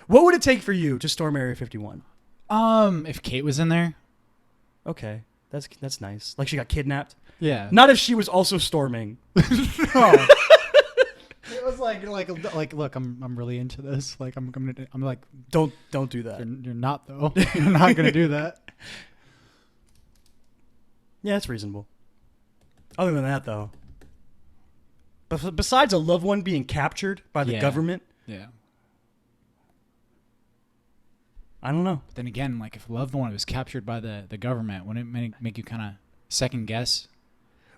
What would it take for you to storm Area 51? If Kate was in there. Okay, that's nice. Like she got kidnapped. Yeah. Not if she was also storming. Oh. It was like, look, I'm really into this. Like, I'm like, don't do that. You're not though. You're not gonna do that. Yeah, it's reasonable. Other than that, though, but besides a loved one being captured by the government, yeah. I don't know. But then again, like if a loved one was captured by the government, wouldn't it make you kind of second guess?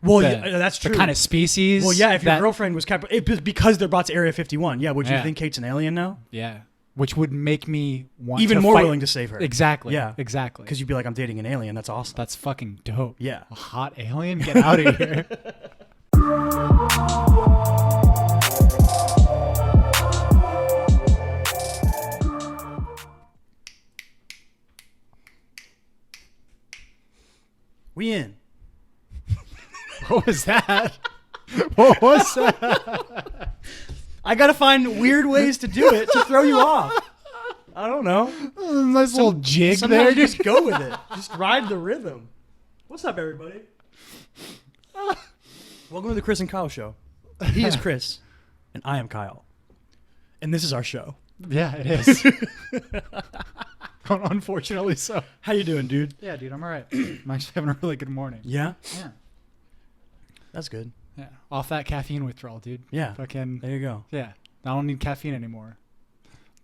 Well, yeah, that's true. The kind of species. Well, yeah, if your girlfriend was captured, because they're brought to Area 51, yeah, would you think Kate's an alien now? Yeah. Which would make me want even to more fight. willing to save her. Exactly. Yeah. Exactly. Because you'd be like, I'm dating an alien. That's awesome. That's fucking dope. Yeah. A hot alien? Get out of here. We in. What was that? What was that? I got to find weird ways to do it to throw you off. I don't know. Nice little jig Sometimes there. you just go with it. Just ride the rhythm. What's up, everybody? Welcome to the Chris and Kyle show. He is Chris, and I am Kyle. And this is our show. Yeah, it is. Unfortunately so. How you doing, dude? Yeah, dude, I'm all right. I'm actually having a really good morning. Yeah? Yeah. That's good. Yeah. Off that caffeine withdrawal, dude. Yeah. Fucking. There you go. Yeah. I don't need caffeine anymore.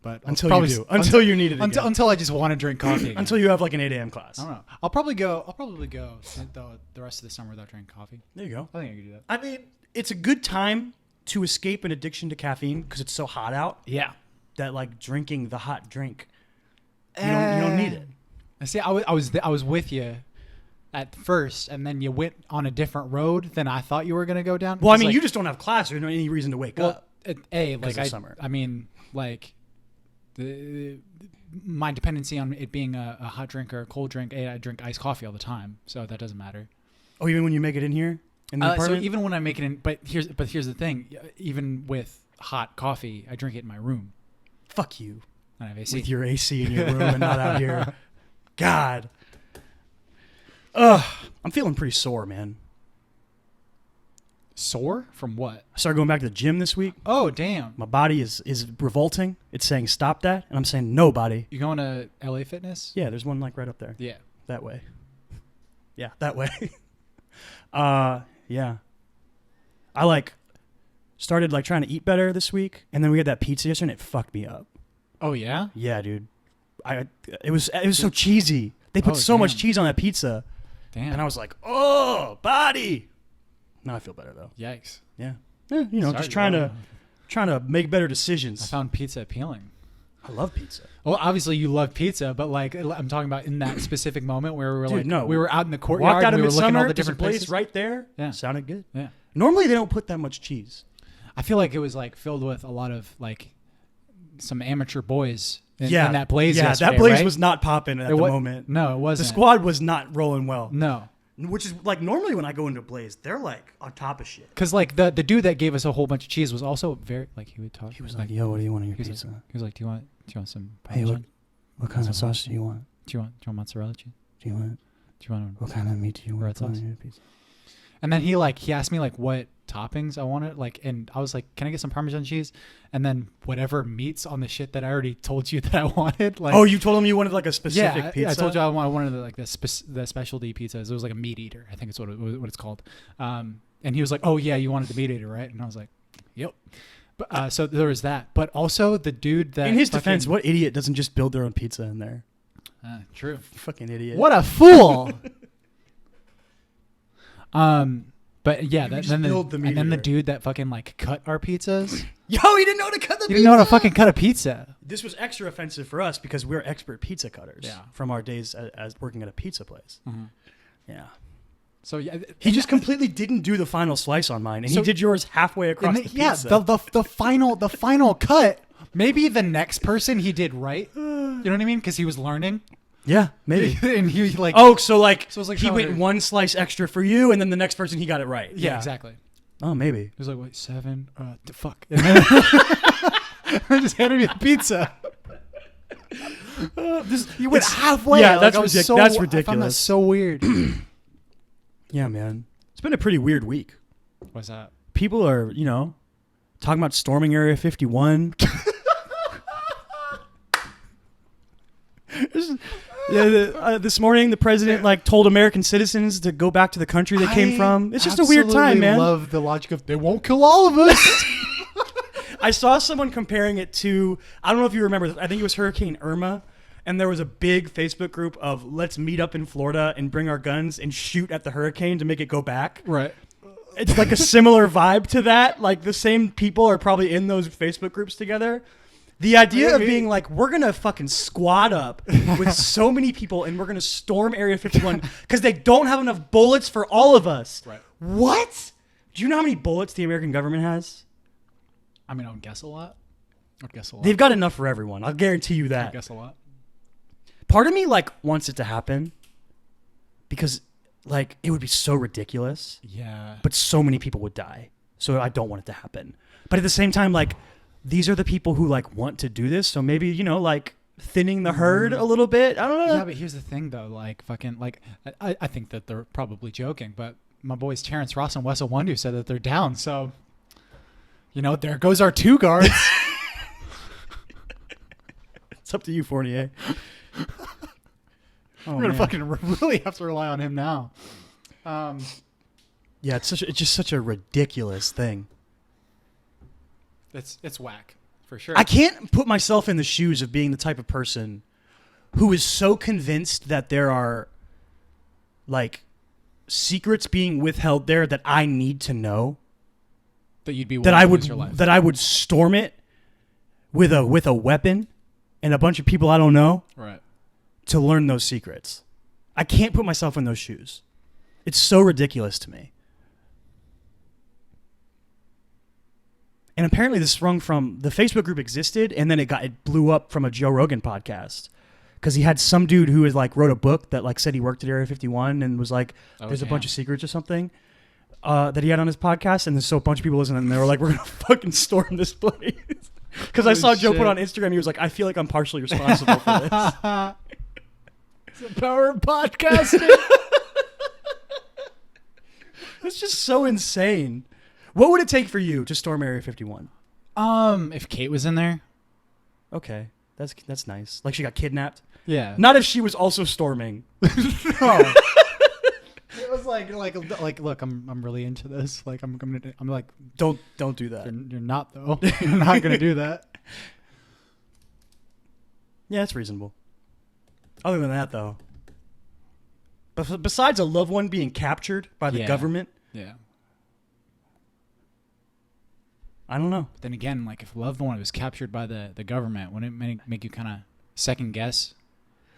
But until you do. Until you need it again. Until I just want to drink coffee again. Until you have like an 8 a.m. class. I don't know. I'll probably go the rest of the summer without drinking coffee. There you go. I think I could do that. I mean, it's a good time to escape an addiction to caffeine because it's so hot out. Yeah. That like drinking the hot drink, you don't need it. See, I was with you at first, and then you went on a different road than I thought you were going to go down. Well, I mean, you just don't have class. There's no any reason to wake up. Summer. I mean, like my dependency on it being a hot drink or a cold drink. I drink iced coffee all the time, so that doesn't matter. Oh, even when you make it in here in the apartment? So even when I make it in, but here's the thing. Even with hot coffee, I drink it in my room. Fuck you. I have AC. With your AC in your room and not out here. God. Ugh. I'm feeling pretty sore, man. Sore? From what? I started going back to the gym this week. Oh, damn. My body is revolting. It's saying stop that. And I'm saying no, body. You going to LA Fitness? Yeah, there's one like right up there. Yeah. That way. Yeah, that way. Yeah. I like started like trying to eat better this week. And then we had that pizza yesterday and it fucked me up. Oh, yeah? Yeah, dude. It was so cheesy. They put so much cheese on that pizza. Damn. And I was like, oh, body. Now I feel better though. Yikes. Yeah. Just trying to make better decisions. I found pizza appealing. I love pizza. Well, obviously you love pizza, but like I'm talking about in that specific moment where we were we were out in the courtyard, walked out and we of were looking at all the Midsummer, different place places right there. Yeah. Sounded good. Yeah. Normally they don't put that much cheese. I feel like it was like filled with a lot of like some amateur boys in that Blaze. Yeah, yesterday, that Blaze right? was not popping at the moment. No, it wasn't. The squad was not rolling well. No. Which is like normally when I go into Blaze, they're like on top of shit. Because like the dude that gave us a whole bunch of cheese was also very like he would talk. He was like, "Yo, what do you want on your pizza?" He was like, "Do you want some? Hey, what kind of sauce do you want? Do you want mozzarella cheese? Do you want what kind of meat do you want on your pizza?" And then he asked me like what toppings I wanted, like, and I was like, "Can I get some Parmesan cheese?" And then whatever meats on the shit that I already told you that I wanted. Like, oh, you told him you wanted like a specific pizza. Yeah, I told you I wanted like the specialty pizzas. It was like a meat eater, I think it's what it's called. And he was like, "Oh yeah, you wanted the meat eater, right?" And I was like, "Yep." But so there was that. But also the dude that, in his defense, what idiot doesn't just build their own pizza in there? True. Fucking idiot. What a fool. But yeah, then the dude that fucking like cut our pizzas. Yo, he didn't know how to cut the pizza. He didn't know how to fucking cut a pizza. This was extra offensive for us because we're expert pizza cutters from our days as working at a pizza place. Mm-hmm. Yeah. So yeah, he just completely didn't do the final slice on mine, and he did yours halfway across the pizza. Yeah, the final cut. Maybe the next person he did right. You know what I mean? Because he was learning. Yeah, maybe. And he like so it was like he went one slice extra for you, and then the next person he got it right. Yeah, exactly. Oh, maybe. He was like, wait, 7? Fuck. And then I just handed me the pizza. You went halfway. Yeah, Like, that's I was ridiculous. That's I found that ridiculous. so weird. Yeah, man. It's been a pretty weird week. What's that? People are, talking about storming Area 51. This morning, the president told American citizens to go back to the country they came from. It's just a weird time, man. I love the logic of they won't kill all of us. I saw someone comparing it to, I don't know if you remember, I think it was Hurricane Irma, and there was a big Facebook group of let's meet up in Florida and bring our guns and shoot at the hurricane to make it go back. Right. It's like a similar vibe to that. Like the same people are probably in those Facebook groups together. The idea of being like, we're going to fucking squad up with so many people and we're going to storm Area 51 because they don't have enough bullets for all of us. Right. What? Do you know how many bullets the American government has? I mean, I would guess a lot. They've got enough for everyone. I'll guarantee you that. I guess a lot. Part of me wants it to happen because it would be so ridiculous. Yeah. But so many people would die. So I don't want it to happen. But at the same time, these are the people who want to do this. So maybe, thinning the herd a little bit. I don't know. Yeah, but here's the thing though. I think that they're probably joking, but my boys Terrence Ross and Wessel Wondu said that they're down. So, there goes our 2 guards. It's up to you, Fournier. We're gonna fucking really have to rely on him now. Yeah, it's just such a ridiculous thing. It's whack for sure. I can't put myself in the shoes of being the type of person who is so convinced that there are secrets being withheld there that I need to know that you'd be that I would storm it with a weapon and a bunch of people I don't know. Right. To learn those secrets. I can't put myself in those shoes. It's so ridiculous to me. And apparently this sprung from the Facebook group existed and then it blew up from a Joe Rogan podcast. Because he had some dude who wrote a book that said he worked at Area 51 and was there's a bunch of secrets or something that he had on his podcast, and there's so a bunch of people listening and they were like, we're gonna fucking storm this place. Because I saw Joe put on Instagram, he was like, I feel like I'm partially responsible for this. The power of podcasting. It's just so insane. What would it take for you to storm Area 51? If Kate was in there. Okay, that's nice. She got kidnapped. Yeah. Not if she was also storming. No. It was look, I'm really into this. Don't do that. You're not though. You're not gonna do that. Yeah, it's reasonable. Other than that, though, besides a loved one being captured by the government, yeah, I don't know. But then again, if a loved one was captured by the government, wouldn't it make you kind of second guess?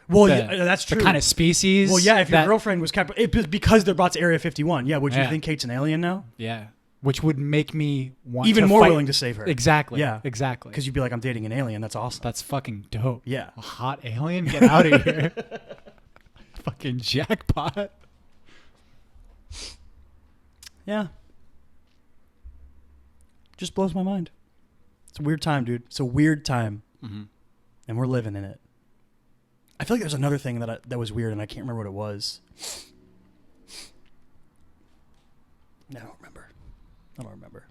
Well, yeah, that's true. The kind of species. Well, yeah, if your girlfriend was captured because they're brought to Area 51, yeah, would you think Kate's an alien now? Yeah, which would make me want even to more fight. willing to save her. Exactly. Yeah, exactly. Because you'd be like, I'm dating an alien. That's awesome. That's fucking dope. Yeah, a hot alien. Get out of here. Fucking jackpot. Yeah. Just blows my mind. It's a weird time, dude. It's a weird time. Mm-hmm. And we're living in it. I feel like there's another thing that was weird and I can't remember what it was. I don't remember.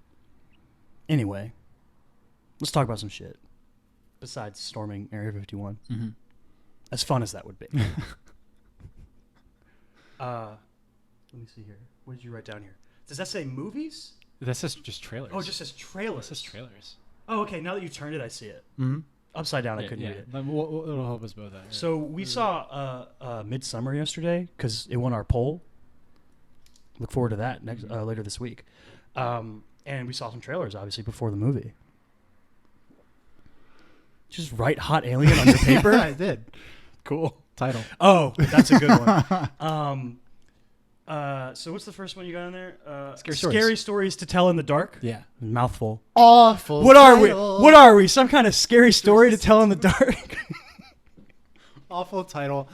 Anyway, let's talk about some shit. Besides storming Area 51. Mm-hmm. As fun as that would be. Let me see here. What did you write down here? Does that say movies? That says just trailers. Oh, it just says trailers. It says trailers. Oh, okay. Now that you turned it, I see it. Mm-hmm. Upside down, I couldn't read it. It'll help us both out. Right? So we saw Midsummer yesterday because it won our poll. Look forward to that later this week. And we saw some trailers, obviously, before the movie. Just write hot alien on your paper? I did. Cool. Title. Oh, that's a good one. So what's the first one you got in there? Scary stories to tell in the dark. Yeah. Mouthful. Awful. What are we? What are we? Some kind of scary story to tell in the dark? awful title.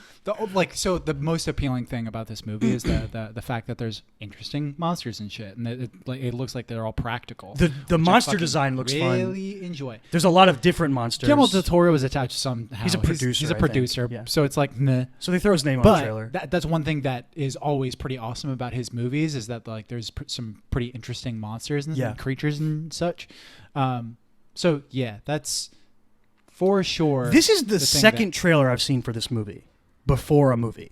So the most appealing thing about this movie is the fact that there's interesting monsters and shit, and it looks like they're all practical. The monster design looks fun. Really enjoy. There's a lot of different monsters. Guillermo del Toro was attached somehow. He's a producer. He's a producer. Yeah. So it's like, meh. So they throw his name on the trailer. That's one thing that is always pretty awesome about his movies is that like there's some pretty interesting monsters and creatures and such. So yeah, that's for sure. This is the second trailer I've seen for this movie before a movie.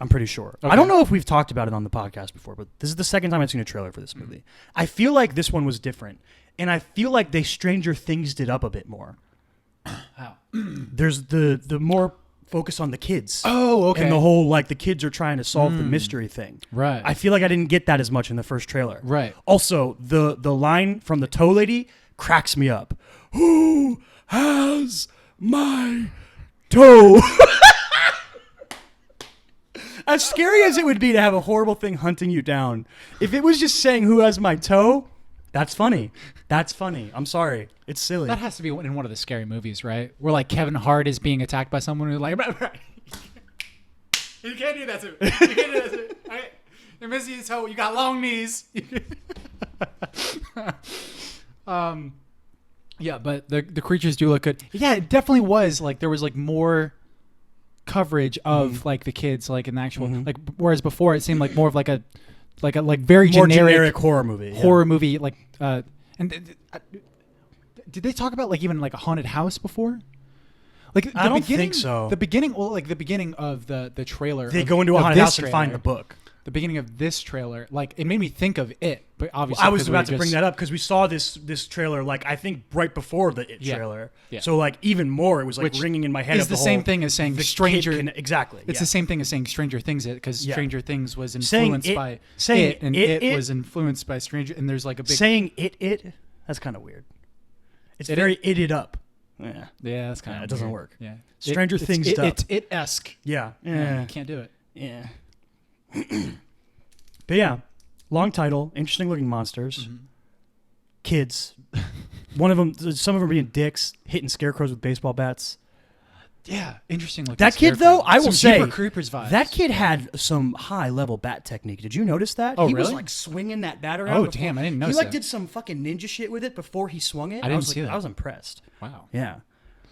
I'm pretty sure. Okay. I don't know if we've talked about it on the podcast before, but this is the second time I've seen a trailer for this movie. I feel like this one was different, and I feel like they Stranger Things did up a bit more. How? There's the more focus on the kids. Oh, okay. And the whole like the kids are trying to solve the mystery thing. Right. I feel like I didn't get that as much in the first trailer. Right. Also, the line from the tow lady cracks me up. Who has my toe? As scary as it would be to have a horrible thing hunting you down, if it was just saying who has my toe, that's funny. That's funny. I'm sorry. It's silly. That has to be in one of the scary movies, right? Where like Kevin Hart is being attacked by someone who's like, you can't do that to me. You can't do that to me. All right. You're missing your toe. You got long knees. Yeah, but the creatures do look good. Yeah, it definitely was like there was like more coverage of like the kids like in the actual like whereas before it seemed like more of like a very more generic horror movie. Movie like did they talk about like even like a haunted house before? Like I don't think so. The beginning of the trailer. They go into a haunted house and find the book. The beginning of this trailer, like it made me think of It, but obviously I was about to bring that up because we saw this trailer like I think right before the It trailer. Yeah. So like even more, it was like ringing in my head. It's the same thing as saying Stranger. Exactly. It's the same thing as saying Stranger Things because Stranger Things was influenced by It, and It was influenced by Stranger. And there's like a big saying It. That's kind of weird. It's very itted up. Yeah, that's kind of it doesn't work. Yeah, Stranger Things stuff. It's It-esque. Yeah. You can't do it. Yeah. But yeah, long title, interesting looking monsters, kids. Some of them are being dicks, hitting scarecrows with baseball bats. Yeah, interesting looking. That kid though, I will say, Creepers vibes. That kid had some high level bat technique. Did you notice that? Oh, he really? was like swinging that bat around. Oh, damn, I didn't notice He like that. did some fucking ninja shit with it before he swung it. I didn't see that. I was impressed. Wow. Yeah.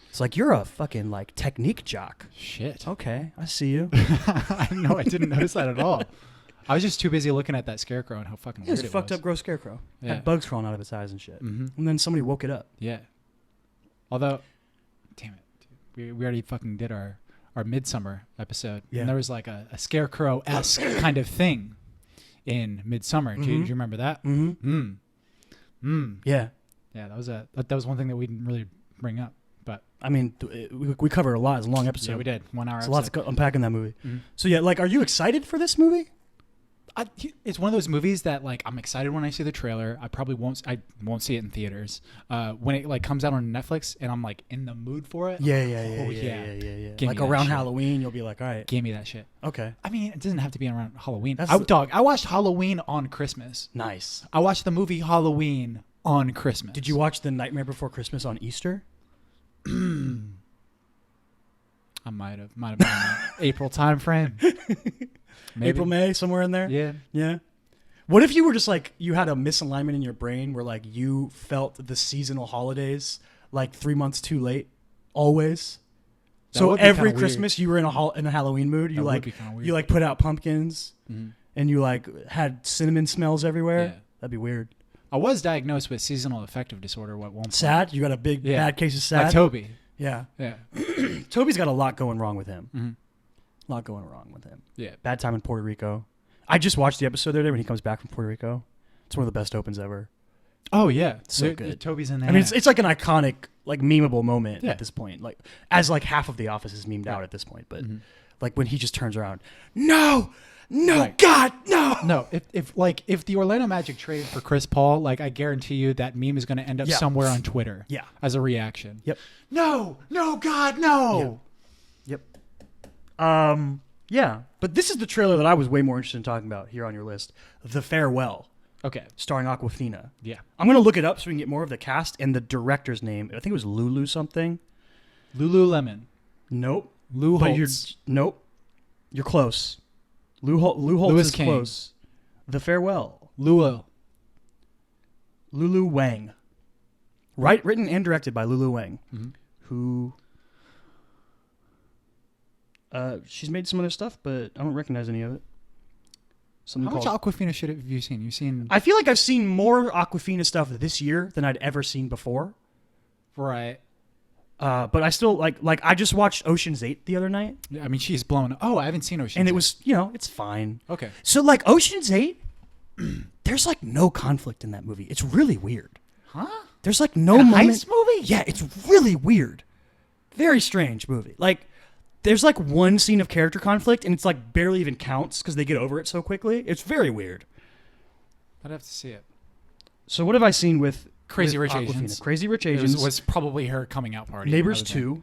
It's like you're a fucking like technique jock. Shit. Okay, I see you. I didn't notice that at all. I was just too busy looking at that scarecrow and how fucking weird it was. It was a fucked up, gross scarecrow. Yeah. Had bugs crawling out of its eyes and shit. And then somebody woke it up. Yeah. Although, damn it, dude, we already fucking did our Midsummer episode. Yeah. And there was like a scarecrow-esque kind of thing in Midsummer. Do you remember that? Yeah. Yeah, that was one thing that we didn't really bring up. But I mean, we covered a lot. It's a long episode. Yeah, we did. 1 hour. There's lots to unpack in that movie. So yeah, like, are you excited for this movie? It's one of those movies that like I'm excited when I see the trailer. I won't see it in theaters. When it like comes out on Netflix and I'm like in the mood for it. Yeah. Like around Halloween, you'll be like, all right, give me that shit. Okay. I mean, it doesn't have to be around Halloween. I watched Halloween on Christmas. Nice. I watched the movie Halloween on Christmas. Did you watch The Nightmare Before Christmas on Easter? I might have been in that April time frame. Maybe. April, May, somewhere in there? Yeah. What if you were just like, you had a misalignment in your brain where like you felt the seasonal holidays like 3 months too late, always? So every Christmas you were in a Halloween mood. You like put out pumpkins and you like had cinnamon smells everywhere. Yeah. That'd be weird. I was diagnosed with seasonal affective disorder at one point. Sad? You got a bad case of sad? Like Toby. Yeah. Yeah. Toby's got a lot going wrong with him. A lot going wrong with him. Yeah. Bad time in Puerto Rico. I just watched the episode the other day when he comes back from Puerto Rico. It's one of the best opens ever. Oh yeah, so good. Toby's in there. I mean, it's like an iconic, like memeable moment at this point. Like as like half of The Office is memed out at this point, but like when he just turns around, no, right. God, no. No, if the Orlando Magic traded for Chris Paul, like I guarantee you that meme is going to end up somewhere on Twitter. Yeah. As a reaction. Yep. No, God, no. Yep. Yeah, but this is the trailer that I was way more interested in talking about here on your list. The Farewell. Okay. Starring Awkwafina. Yeah. I'm going to look it up so we can get more of the cast and the director's name. I think it was Lulu something. Lululemon. Nope. Lou But you're Holtz. nope. You're close. Lou Holtz Louis is King. close. The Farewell. Lulu. Lulu Wang. Written and directed by Lulu Wang, who she's made some other stuff, but I don't recognize any of it. Something How much called Aquafina shit have you seen? You've seen I feel like I've seen more Aquafina stuff this year than I'd ever seen before. right. But I still like I just watched Ocean's 8 the other night, I mean, she's blown. Oh, I haven't seen Ocean. and it was, it's fine. okay. So like Ocean's 8, there's like no conflict in that movie. It's really weird. Huh? There's like no A moment. heist movie? Yeah, it's really weird. Very strange movie. Like there's like one scene of character conflict and it's like barely even counts because they get over it so quickly. It's very weird. I'd have to see it. So what have I seen with Crazy with Rich Awkwafina? Asians. Crazy Rich It Asians. was probably her coming out party. Neighbors another thing. 2,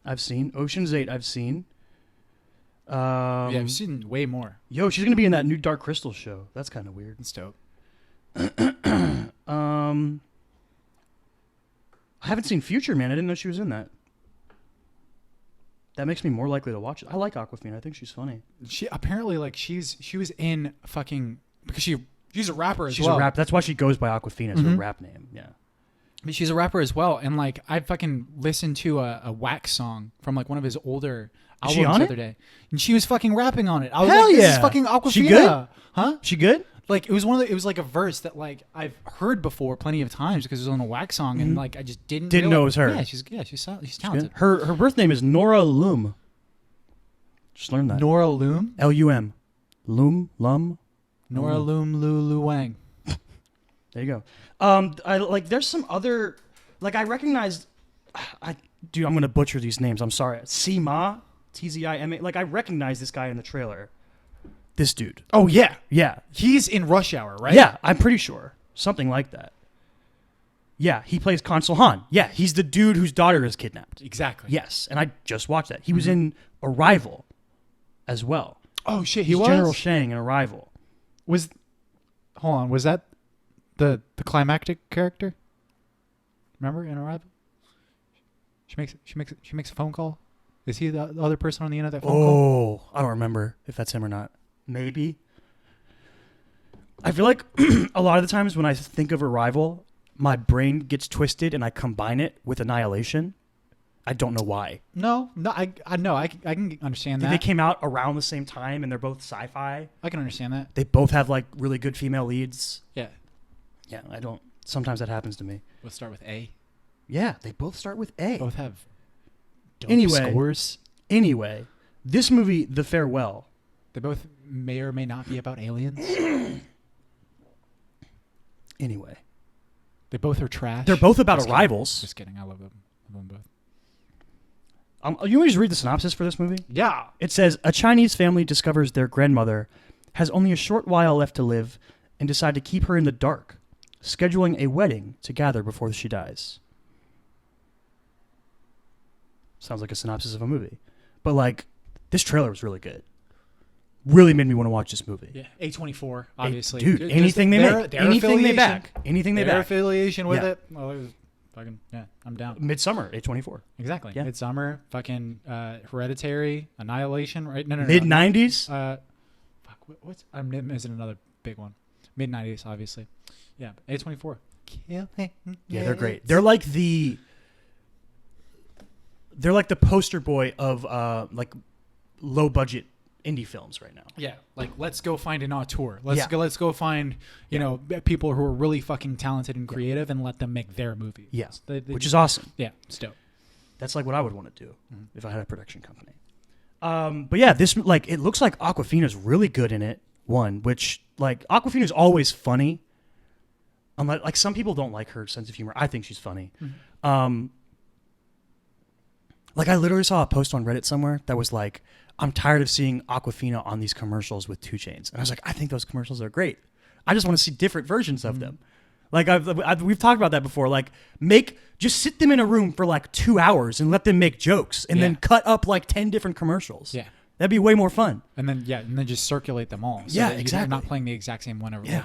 I've seen. Ocean's 8, I've seen. Yeah, I've seen way more. Yo, she's gonna be in that new Dark Crystal show. That's kind of weird. It's dope. I haven't seen Future Man. I didn't know she was in that. That makes me more likely to watch it. I like Awkwafina. I think she's funny. She apparently she was in fucking because she's a rapper as She's well. a rap. That's why she goes by Awkwafina as her rap name. Yeah. I mean, she's a rapper as well, and like I fucking listened to a Wax song from like one of his older Is she albums on the it? other day, and she was fucking rapping on it. I was Hell like, "This yeah. is fucking Aquafina." She good? Huh? She good? Like it was it was like a verse that like I've heard before plenty of times because it was on a Wax song, and like I just didn't know it was her. Yeah, she's talented. Good. Her birth name is Nora Lum. Just learned that. Nora Loom, Lum. Lum. Nora Loom, Lulu Wang. There you go. I like. There's some other. Like I recognized. Dude, I'm gonna butcher these names. I'm sorry. Sima, Tzima. Like I recognize this guy in the trailer. This dude. Oh yeah, Yeah. he's in Rush Hour, right? Yeah, I'm pretty sure. Something like that. Yeah, he plays Consul Han. Yeah, he's the dude whose daughter is kidnapped. exactly. Yes, and I just watched that. He was in Arrival as well. Oh shit, He's he was General Shang in Arrival. was. Hold on, was that the climactic character? Remember in Arrival? She makes a phone call. Is he the other person on the end of that phone call? Oh, I don't remember if that's him or not. Maybe. I feel like a lot of the times when I think of Arrival, my brain gets twisted and I combine it with Annihilation. I don't know why. No, I know. I can understand that. They came out around the same time and they're both sci-fi. I can understand that. They both have like really good female leads. Yeah. Yeah, I don't. Sometimes that happens to me. Let's start with A. Yeah, they both start with A. Both have dope Anyway. scores. Anyway, this movie, The Farewell. They both may or may not be about aliens. Anyway, They both are trash. they're both about Just kidding. arrivals. Just kidding. I love them. I love them both. You want me to just read the synopsis for this movie? Yeah. It says, a Chinese family discovers their grandmother has only a short while left to live and decide to keep her in the dark, scheduling a wedding to gather before she dies. Sounds like a synopsis of a movie. But, like, this trailer was really good. Really made me want to watch this movie. Yeah. A24, obviously. Dude, Just anything they their- make. their Anything they affiliation- back. Anything they Their back. affiliation with Yeah. it. Well, it was fucking, yeah, I'm down. Midsummer, A24. Exactly. Yeah. Midsummer, fucking Hereditary, Annihilation, right? No. Mid-90s? Fuck, what's... I'm missing another big one. Mid-90s, obviously. Yeah, A24. Yeah, they're great. They're like the poster boy of like low budget indie films right now. Yeah, like let's go find an auteur. Let's Yeah. go find know people who are really fucking talented and creative and let them make their movie. Yeah, They which is awesome. yeah, it's dope. That's like what I would want to do if I had a production company. But yeah, this like it looks like Awkwafina's really good in it. One, which like Awkwafina's always funny. Like some people don't like her sense of humor. I think she's funny. Like I literally saw a post on Reddit somewhere that was like, I'm tired of seeing Awkwafina on these commercials with 2 Chainz. And I was like, I think those commercials are great. I just want to see different versions of them. Like we've talked about that before. Like just sit them in a room for like 2 hours and let them make jokes and then cut up like 10 different commercials. Yeah. That'd be way more fun. And then just circulate them all. So Yeah, that you're exactly. not playing the exact same one every Yeah.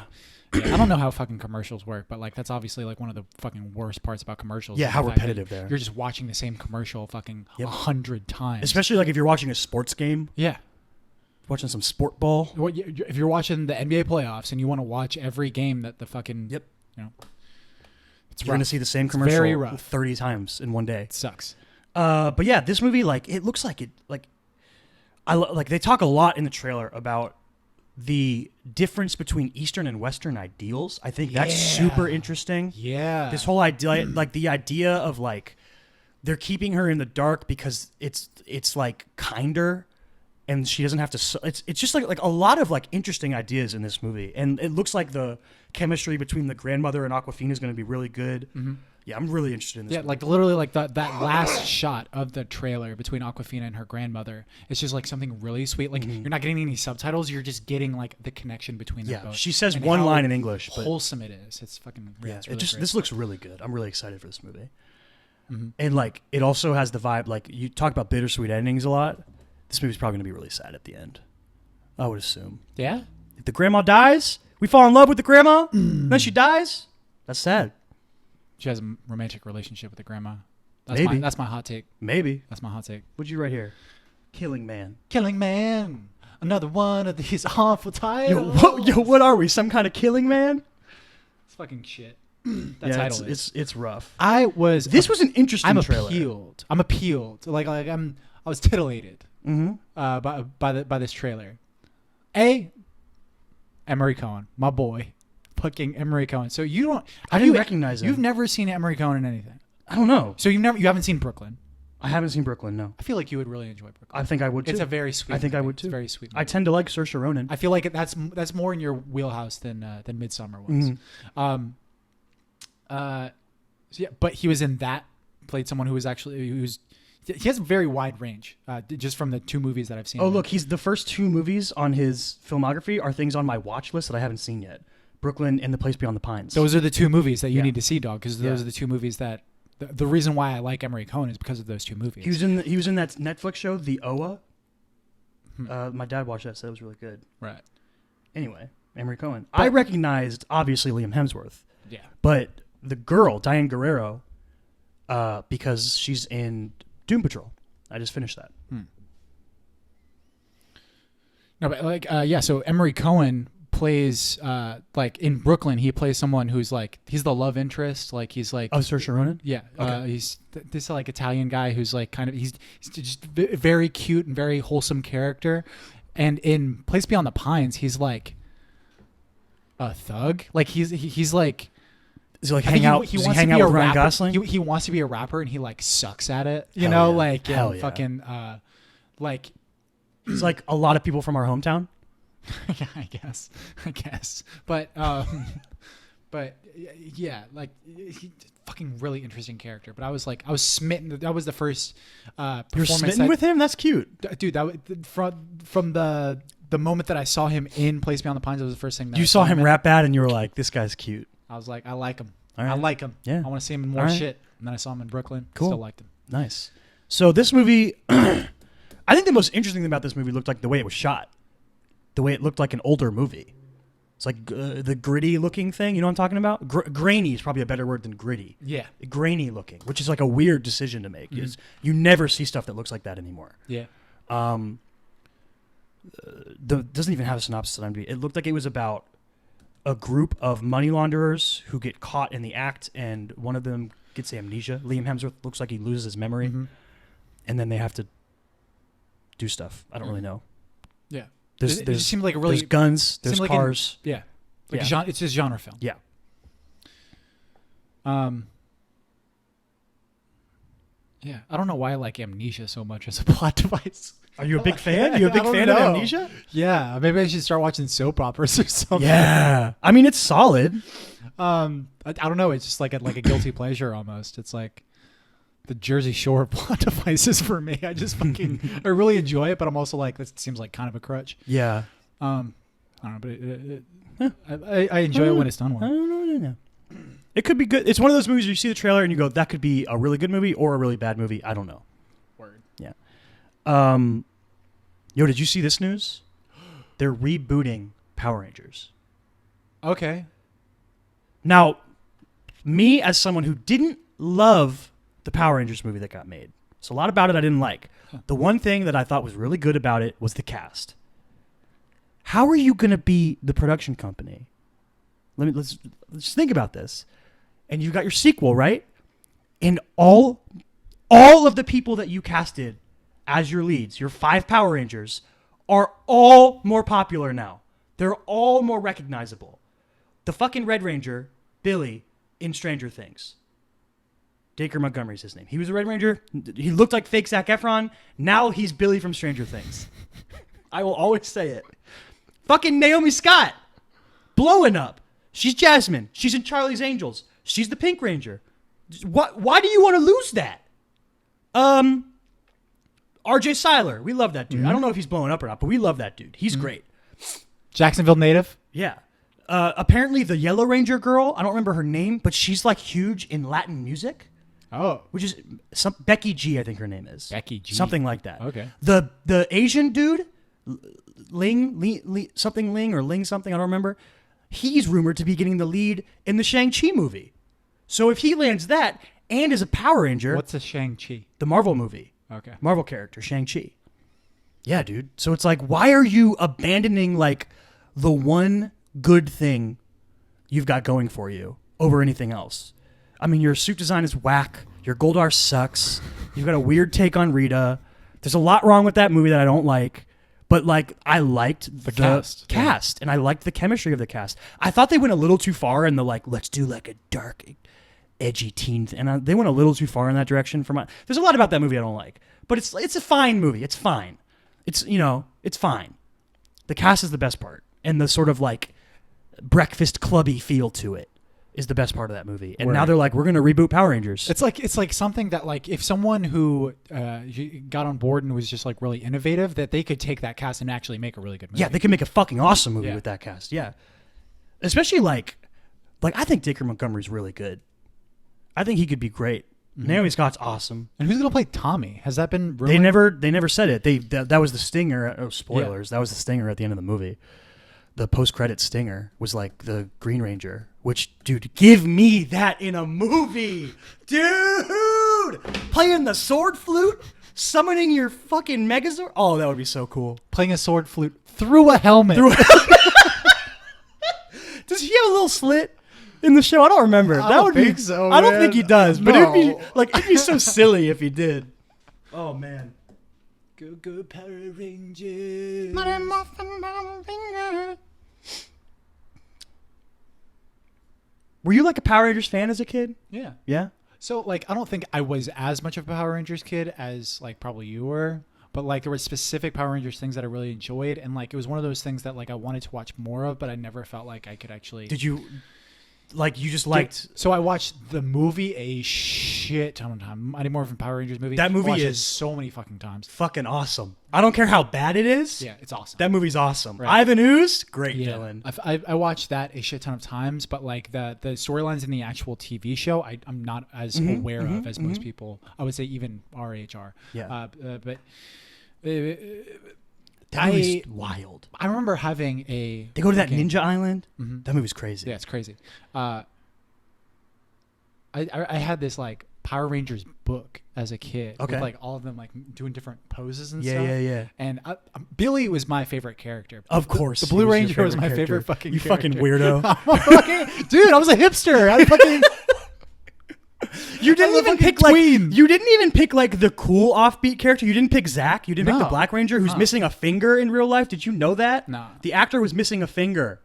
Yeah, I don't know how fucking commercials work, but like that's obviously like one of the fucking worst parts about commercials. Yeah, is how the fact that repetitive they are. You're just watching the same commercial fucking Yep. 100 times. Especially like if you're watching a sports game, Yeah. watching some sport ball. If you're watching the NBA playoffs and you want to watch every game that the fucking Yep. you know, it's You're going to rough. see the same It's very commercial rough. 30 times in one day. It sucks. But yeah, this movie, like, it looks like it, like, like they talk a lot in the trailer about the difference between Eastern and Western ideals. I think that's super interesting. Yeah. This whole idea, like the idea of like they're keeping her in the dark because it's like kinder, and she doesn't have to. It's just like a lot of like interesting ideas in this movie, and it looks like the chemistry between the grandmother and Awkwafina is going to be really good. Mm-hmm. Yeah, I'm really interested in this. Yeah, movie. like literally like that last shot of the trailer between Awkwafina and her grandmother. It's just like something really sweet. Like you're not getting any subtitles. You're just getting like the connection between them Yeah, both. she says and one how line in English, but wholesome it is. It's fucking yeah, it's really great. this looks really good. I'm really excited for this movie. Mm-hmm. And like it also has the vibe, like you talk about bittersweet endings a lot. This movie's probably gonna be really sad at the end, I would assume. Yeah. If the grandma dies, we fall in love with the grandma, then she dies. That's sad. She has a romantic relationship with the grandma. Maybe. That's my hot take. Maybe. That's my hot take. What'd you write here? Killing man. Killing man. Another one of these awful titles. What are we? Some kind of killing man? It's fucking shit. That title it's rough. This was an interesting I'm trailer. I'm appealed. Like I was titillated Mm-hmm. by this trailer. Emery Cohen, my boy, fucking Emery Cohen. So you don't. I didn't recognize him. You've never seen Emery Cohen in anything. I don't know. So you haven't seen Brooklyn. I haven't seen Brooklyn. No. I feel like you would really enjoy Brooklyn. I think I would too. It's a very sweet. I think I movie. would too. It's a very sweet. I Movie. tend to like Saoirse Ronan. I feel like that's more in your wheelhouse than Midsommar was. Mm-hmm. So yeah, but he was in that. Played someone who was actually he has a very wide range, just from the two movies that I've seen. Oh, look, he's the first two movies on his filmography are things on my watch list that I haven't seen yet. Brooklyn and The Place Beyond the Pines. Those are the two movies that you Yeah. need to see, dog, because those are the two movies that the reason why I like Emery Cohen is because of those two movies. He was in that Netflix show, The Oa. My dad watched that, said it was really good. Right. Anyway, Emery Cohen. I recognized, obviously, Liam Hemsworth, Yeah. but the girl, Diane Guerrero, because she's in Doom Patrol. I just finished that. No, but like, so Emery Cohen plays, like in Brooklyn, he plays someone who's like, he's the love interest. Like he's like, Oh, Saoirse Ronan? yeah, Okay. he's this like Italian guy who's like kind of, he's just very cute and very wholesome character. And in Place Beyond the Pines, he's like a thug. Like he's like, Is he like I think hang out? he does wants he hang to out be a with Ryan rapper. Gosling? He wants to be a rapper, and he like sucks at it. You Hell know, yeah. like Hell yeah. fucking like He's like a lot of people from our hometown. yeah, I guess. But yeah, like he fucking really interesting character. But I was smitten. That was the first You're performance. smitten with him? That's cute. Dude, from the moment that I saw him in Place Beyond the Pines, that was the first thing that You I saw him in. rap bad, and you were like, "This guy's cute." I was like, I like him. All right. I like him. Yeah. I want to see him in more All right. shit. And then I saw him in Brooklyn. Cool. Still liked him. Nice. So this movie, I think the most interesting thing about this movie looked like the way it was shot, the way it looked like an older movie. It's like the gritty looking thing. You know what I'm talking about? Grainy is probably a better word than gritty. Yeah. Grainy looking, which is like a weird decision to make. Mhm. You never see stuff that looks like that anymore. Yeah. Doesn't even have a synopsis on IMDb. It looked like it was about a group of money launderers who get caught in the act, and one of them gets amnesia. Liam Hemsworth looks like he loses his memory, Mhm. and then they have to do stuff. I don't really know. Yeah. There's It just seemed like a really there's guns, there's seemed like cars. yeah. Like Yeah. a genre, it's a genre film. Yeah. Yeah. I don't know why I like Amnesia so much as a plot device. Are you a big fan? You a I big don't fan of know. Amnesia? Yeah. Maybe I should start watching soap operas or something. Yeah. I mean, it's solid. I don't know. It's just like a guilty pleasure almost. It's like the Jersey Shore plot devices for me. I just fucking I really enjoy it, but I'm also like, this seems like kind of a crutch. Yeah. I don't know, but I enjoy it when it's done I well. don't know. It could be good. It's one of those movies where you see the trailer and you go, that could be a really good movie or a really bad movie. I don't know. Word. Yeah. Did you see this news? They're rebooting Power Rangers. Okay. Now, me as someone who didn't love the Power Rangers movie that got made, so a lot about it I didn't like. The one thing that I thought was really good about it was the cast. How are you going to be the production company? Let's think about this. And you got your sequel, right? And all of the people that you casted as your leads, your 5 Power Rangers, are all more popular now. They're all more recognizable. The fucking Red Ranger, Billy, in Stranger Things. Dacre Montgomery's his name. He was a Red Ranger. He looked like fake Zac Efron. Now he's Billy from Stranger Things. I will always say it. Fucking Naomi Scott. Blowing up. She's Jasmine. She's in Charlie's Angels. She's the Pink Ranger. Why do you want to lose that? RJ Seiler. We love that dude. I don't know if he's blowing up or not, but we love that dude. He's great. Jacksonville native. Yeah. Apparently the Yellow Ranger girl, I don't remember her name, but she's like huge in Latin music. Oh. Which is Becky G, I think her name is. Becky G. Something like that. Okay. The Asian dude, Ling something, I don't remember. He's rumored to be getting the lead in the Shang-Chi movie. So if he lands that and is a Power Ranger. What's a Shang-Chi? The Marvel movie. Okay. Marvel character, Shang-Chi. Yeah, dude. So it's like, why are you abandoning like the one good thing you've got going for you over anything else? I mean, your suit design is whack. Your Goldar sucks. You've got a weird take on Rita. There's a lot wrong with that movie that I don't like. But like, I liked the cast, and I liked the chemistry of the cast. I thought they went a little too far in the like, let's do like a dark, edgy teen, and they went a little too far in that direction. There's a lot about that movie I don't like, but it's a fine movie. It's fine. It's fine. The cast is the best part, and the sort of like breakfast clubby feel to it is the best part of that movie. And now they're like, we're going to reboot Power Rangers. It's like something that like if someone who got on board and was just like really innovative, that they could take that cast and actually make a really good movie. Yeah, they can make a fucking awesome movie with that cast. Yeah, especially like I think Dacre Montgomery's really good. I think he could be great. Mm-hmm. Naomi Scott's awesome. And who's gonna play Tommy? Has that been rumored? They never said it. That was the stinger. Oh, spoilers. Yeah. That was the stinger at the end of the movie. The post-credit stinger was like the Green Ranger, which, dude, give me that in a movie. Dude! Playing the sword flute, summoning your fucking Megazord. Oh, that would be so cool. Playing a sword flute through a helmet. Does he have a little slit in the show? I don't remember. I don't think so, I don't man. think he does, but No. it'd be so silly if he did. Oh, man. Go Power Rangers. Were you like a Power Rangers fan as a kid? Yeah. Yeah? So like I don't think I was as much of a Power Rangers kid as like probably you were, but like there were specific Power Rangers things that I really enjoyed, and like it was one of those things that like I wanted to watch more of, but I never felt like I could actually. Did you like you just liked? So I watched the movie a shit ton of time. Mighty Morphin Power Rangers movie. That movie I watched it is so many fucking times. Fucking awesome. I don't care how bad it is. Yeah, it's awesome. That movie's awesome. Right. Ivan Ooze, great Yeah, villain. I watched that a shit ton of times, but like the storylines in the actual TV show, I'm not as aware of as most people. I would say even our age are. Yeah. But That movie's wild. I remember having They go to that ninja island. Mm-hmm. That movie's crazy. Yeah, it's crazy. I had this like Power Rangers book as a kid. Okay. With like all of them like doing different poses and Yeah, stuff. yeah. And Billy was my favorite character. Of course. The Blue he was your Ranger was my character. favorite fucking You character. fucking weirdo. Dude, I was a hipster. I fucking You didn't even pick tween. like you didn't even pick like the cool offbeat character. You didn't pick Zach. You didn't pick No. the Black Ranger who's missing a finger in real life. Did you know that? No. The actor was missing a finger.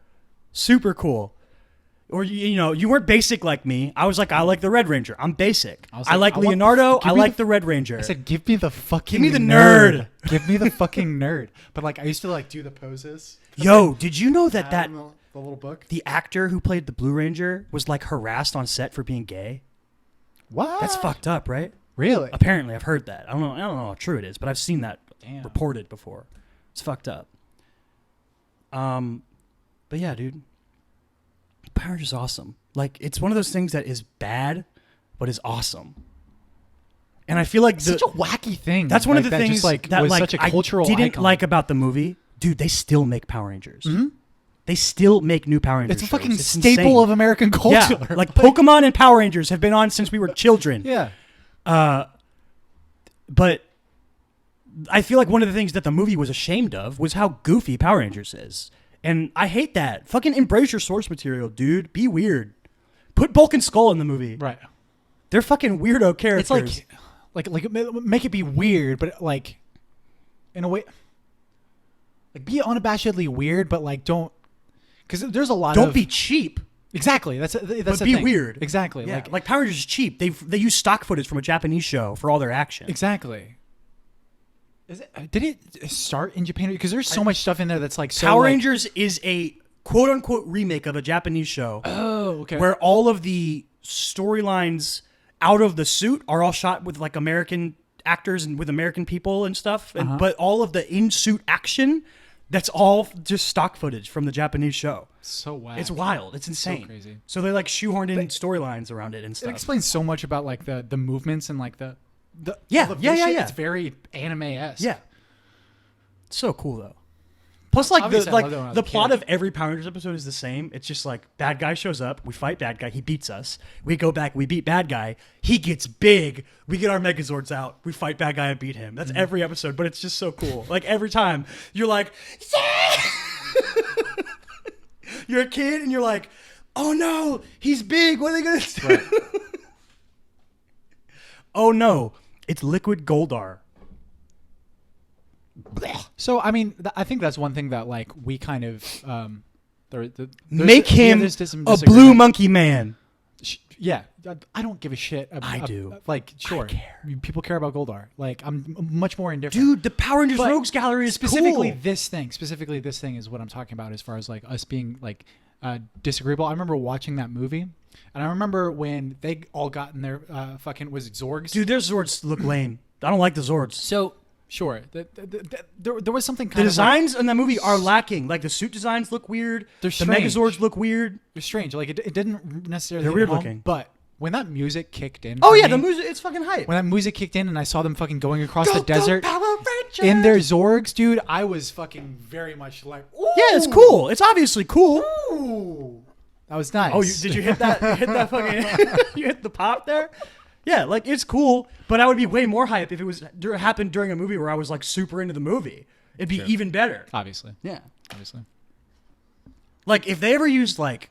Super cool. Or you weren't basic like me. I was like, I like the Red Ranger. I'm basic. I like Leonardo. I like the Red Ranger. I said, give me the fucking Give me the nerd. Give me the fucking nerd. But like I used to like do the poses. Yo, did you know that the little book? the actor who played the Blue Ranger was like harassed on set for being gay? What? That's fucked up, right? Really? Apparently, I've heard that. I don't know how true it is, but I've seen that Damn. reported before. It's fucked up. But yeah, dude, Power Rangers is awesome. Like, it's one of those things that is bad, but is awesome. And I feel like It's such a wacky thing. that's one of the that things just, like, that was like such a cultural I didn't icon. like about the movie. Dude, they still make Power Rangers. Mm-hmm. They still make new Power Rangers. It's a shows. fucking It's staple insane. of American culture. Yeah, like Pokemon and Power Rangers have been on since we were children. Yeah. But I feel like one of the things that the movie was ashamed of was how goofy Power Rangers is. And I hate that. Fucking embrace your source material, dude. Be weird. Put Bulk and Skull in the movie. Right. They're fucking weirdo characters. It's like make it be weird, but like in a way, like be unabashedly weird, but like don't, because there's a lot. Don't be cheap. Exactly. That's the But be thing. weird. Exactly. Yeah, like Power Rangers is cheap. They use stock footage from a Japanese show for all their action. Exactly. Did it start in Japan? Because there's so much stuff in there that's like so. Power like, Rangers is a quote unquote remake of a Japanese show. Oh, okay. Where all of the storylines out of the suit are all shot with like American actors and with American people and stuff. And, but all of the in suit action, that's all just stock footage from the Japanese show. So wild. It's wild. It's insane. So crazy. So they like shoehorned in storylines around it and It stuff. explains so much about like the movements and like the Yeah, all the yeah, shit. yeah. It's very anime-esque. Yeah. So cool though. Plus, like Obviously, I loved it when I was the a plot kid. of every Power Rangers episode is the same. It's just like bad guy shows up, we fight bad guy, he beats us. We go back, we beat bad guy, he gets big, we get our Megazords out, we fight bad guy and beat him. That's every episode, but it's just so cool. Like every time you're like, yeah! You're a kid and you're like, oh no, he's big. What are they gonna do? Right. Oh no, it's Liquid Goldar. So I mean, I think that's one thing that like we kind of Make him there's some a blue disagreement. monkey man. Yeah, I don't give a shit. I do. Like, sure, care. People care about Goldar. Like, I'm much more indifferent. Dude, the Power Rangers But Rogues Gallery is specifically cool. this thing is what I'm talking about as far as like us being like disagreeable. I remember watching that movie, and I remember when they all got in their fucking was it Zorgs. Dude, their Zords look lame. I don't like the Zords. So sure, there was something The kind of like, designs in that movie are lacking. Like the suit designs look weird. They're the strange. Megazords look weird. it was strange. Like it didn't necessarily. They're hit weird home, looking. But when that music kicked in, Oh for yeah, me, the music, it's fucking hype. when that music kicked in and I saw them fucking going across Go, the go, desert Power Rangers! in their Zorgs, dude, I was fucking very much like, ooh, Yeah, it's cool. It's obviously cool. ooh. That was nice. Oh, did you hit that? You hit that fucking. You hit the pop there. Yeah, like it's cool, but I would be way more hype if it was happened during a movie where I was like super into the movie. It'd be even better. Obviously. Yeah. Obviously. Like if they ever used like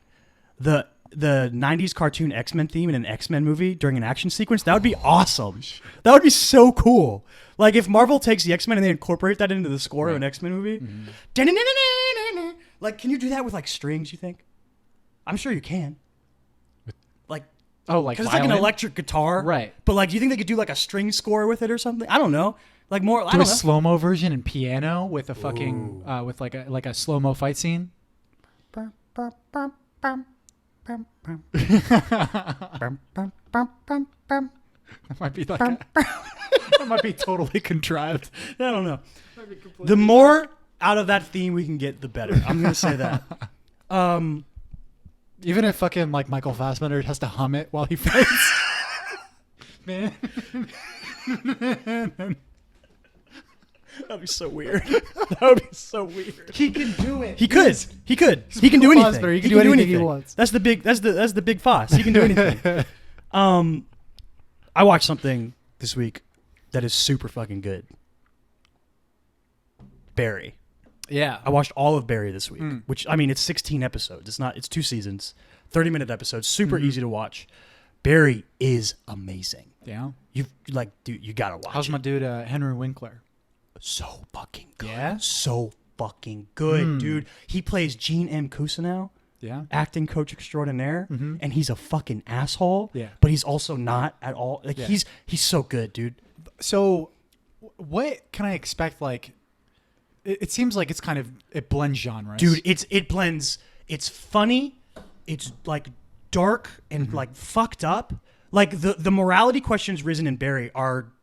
the 90s cartoon X-Men theme in an X-Men movie during an action sequence, that would be awesome. That would be so cool. Like if Marvel takes the X-Men and they incorporate that into the score of an X-Men movie. Like can you do that with like strings, you think? I'm sure you can. Like Oh, like because it's like an violin? electric guitar. Right. But like do you think they could do like a string score with it or something? I don't know. Like more I Do don't a know. slow-mo version in piano with a fucking with like a slow-mo fight scene. That might be like that might be totally contrived. I don't know. The more out of that theme we can get, the better. I'm gonna say that. Even if fucking like Michael Fassbender has to hum it while he fights. Man. That'd be so weird. That would be so weird. He can do it. He could. He could. He can do Michael anything. Fassbender. He can do anything he wants. That's the big. That's the big Foss. He can do anything. I watched something this week that is super fucking good. Barry. Yeah. I watched all of Barry this week, which I mean, it's 16 episodes. It's 2 seasons, 30-minute episodes, super easy to watch. Barry is amazing. Yeah. You like, dude, you gotta watch. How's it. my dude Henry Winkler? So fucking good. Yeah? So fucking good, dude. He plays Gene M. Cousineau, Yeah. acting coach extraordinaire, and he's a fucking asshole. Yeah. But he's also not at all. Like Yeah. he's so good, dude. So, what can I expect? Like, it seems like it's kind of it blends genres, Dude, it blends. It's funny. It's like dark and like fucked up. Like the morality questions risen in Barry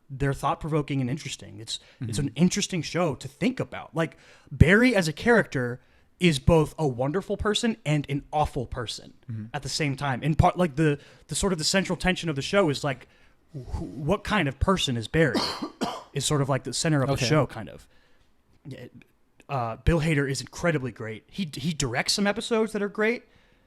they're thought provoking and interesting. It's an interesting show to think about. Like Barry as a character is both a wonderful person and an awful person at the same time. And part like the sort of the central tension of the show is like what kind of person is Barry is sort of like the center of the show kind of. Bill Hader is incredibly great. He directs some episodes that are great.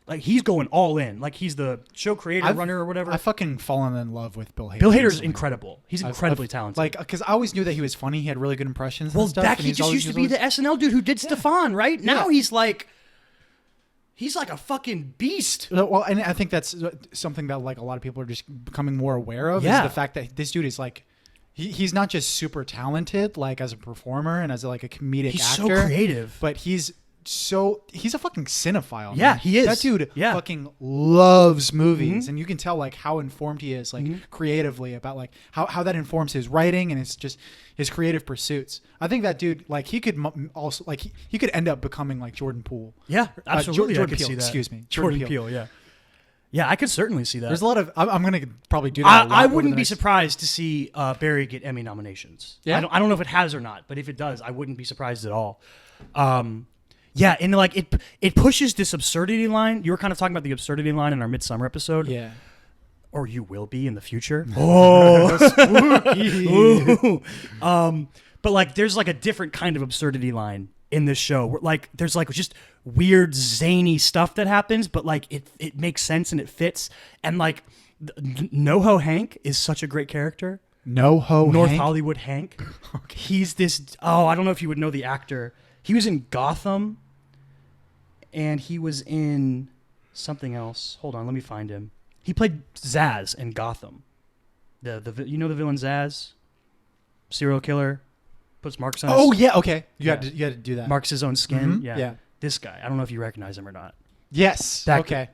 Like he's going all in. Like he's the show creator, runner, or whatever. I've fucking fallen in love with Bill Hader. Bill Hader's incredible. He's incredibly talented. Like, because I always knew that he was funny. He had really good impressions. Well, and stuff, back and he just used to be the SNL dude who did Stefan, right? Now he's like a fucking beast. Well, and I think that's something that like a lot of people are just becoming more aware of. Yeah. Is the fact that this dude is like. He's not just super talented, like as a performer and as like a comedic he's actor. He's so creative, but he's a fucking cinephile. Yeah, man. he is. That dude fucking loves movies, and you can tell like how informed he is, like creatively about like how that informs his writing and it's just his creative pursuits. I think that dude like he could also like he could end up becoming like Jordan Peele. Yeah, absolutely. Jordan I could Peele, see that. excuse me, Jordan Peele. Yeah. Yeah, I could certainly see that. There's a lot of. I'm going to probably do that. I wouldn't be surprised to see Barry get Emmy nominations. Yeah? I don't know if it has or not, but if it does, I wouldn't be surprised at all. Yeah, and like it pushes this absurdity line. You were kind of talking about the absurdity line in our Midsummer episode. Yeah. Or you will be in the future. Oh, spooky. But like, there's like a different kind of absurdity line in this show. Where, like, there's like just weird zany stuff that happens, but like it makes sense and it fits. And like, NoHo Hank is such a great character. North Hank? Hollywood Hank. Okay. He's this. Oh, I don't know if you would know the actor. He was in Gotham, and he was in something else. Hold on, let me find him. He played Zaz in Gotham. The you know the villain Zaz, serial killer, puts marks on. Oh yeah, okay. You had to do that. Marks his own skin. Mm-hmm. Yeah. This guy. I don't know if you recognize him or not. Yes. Okay.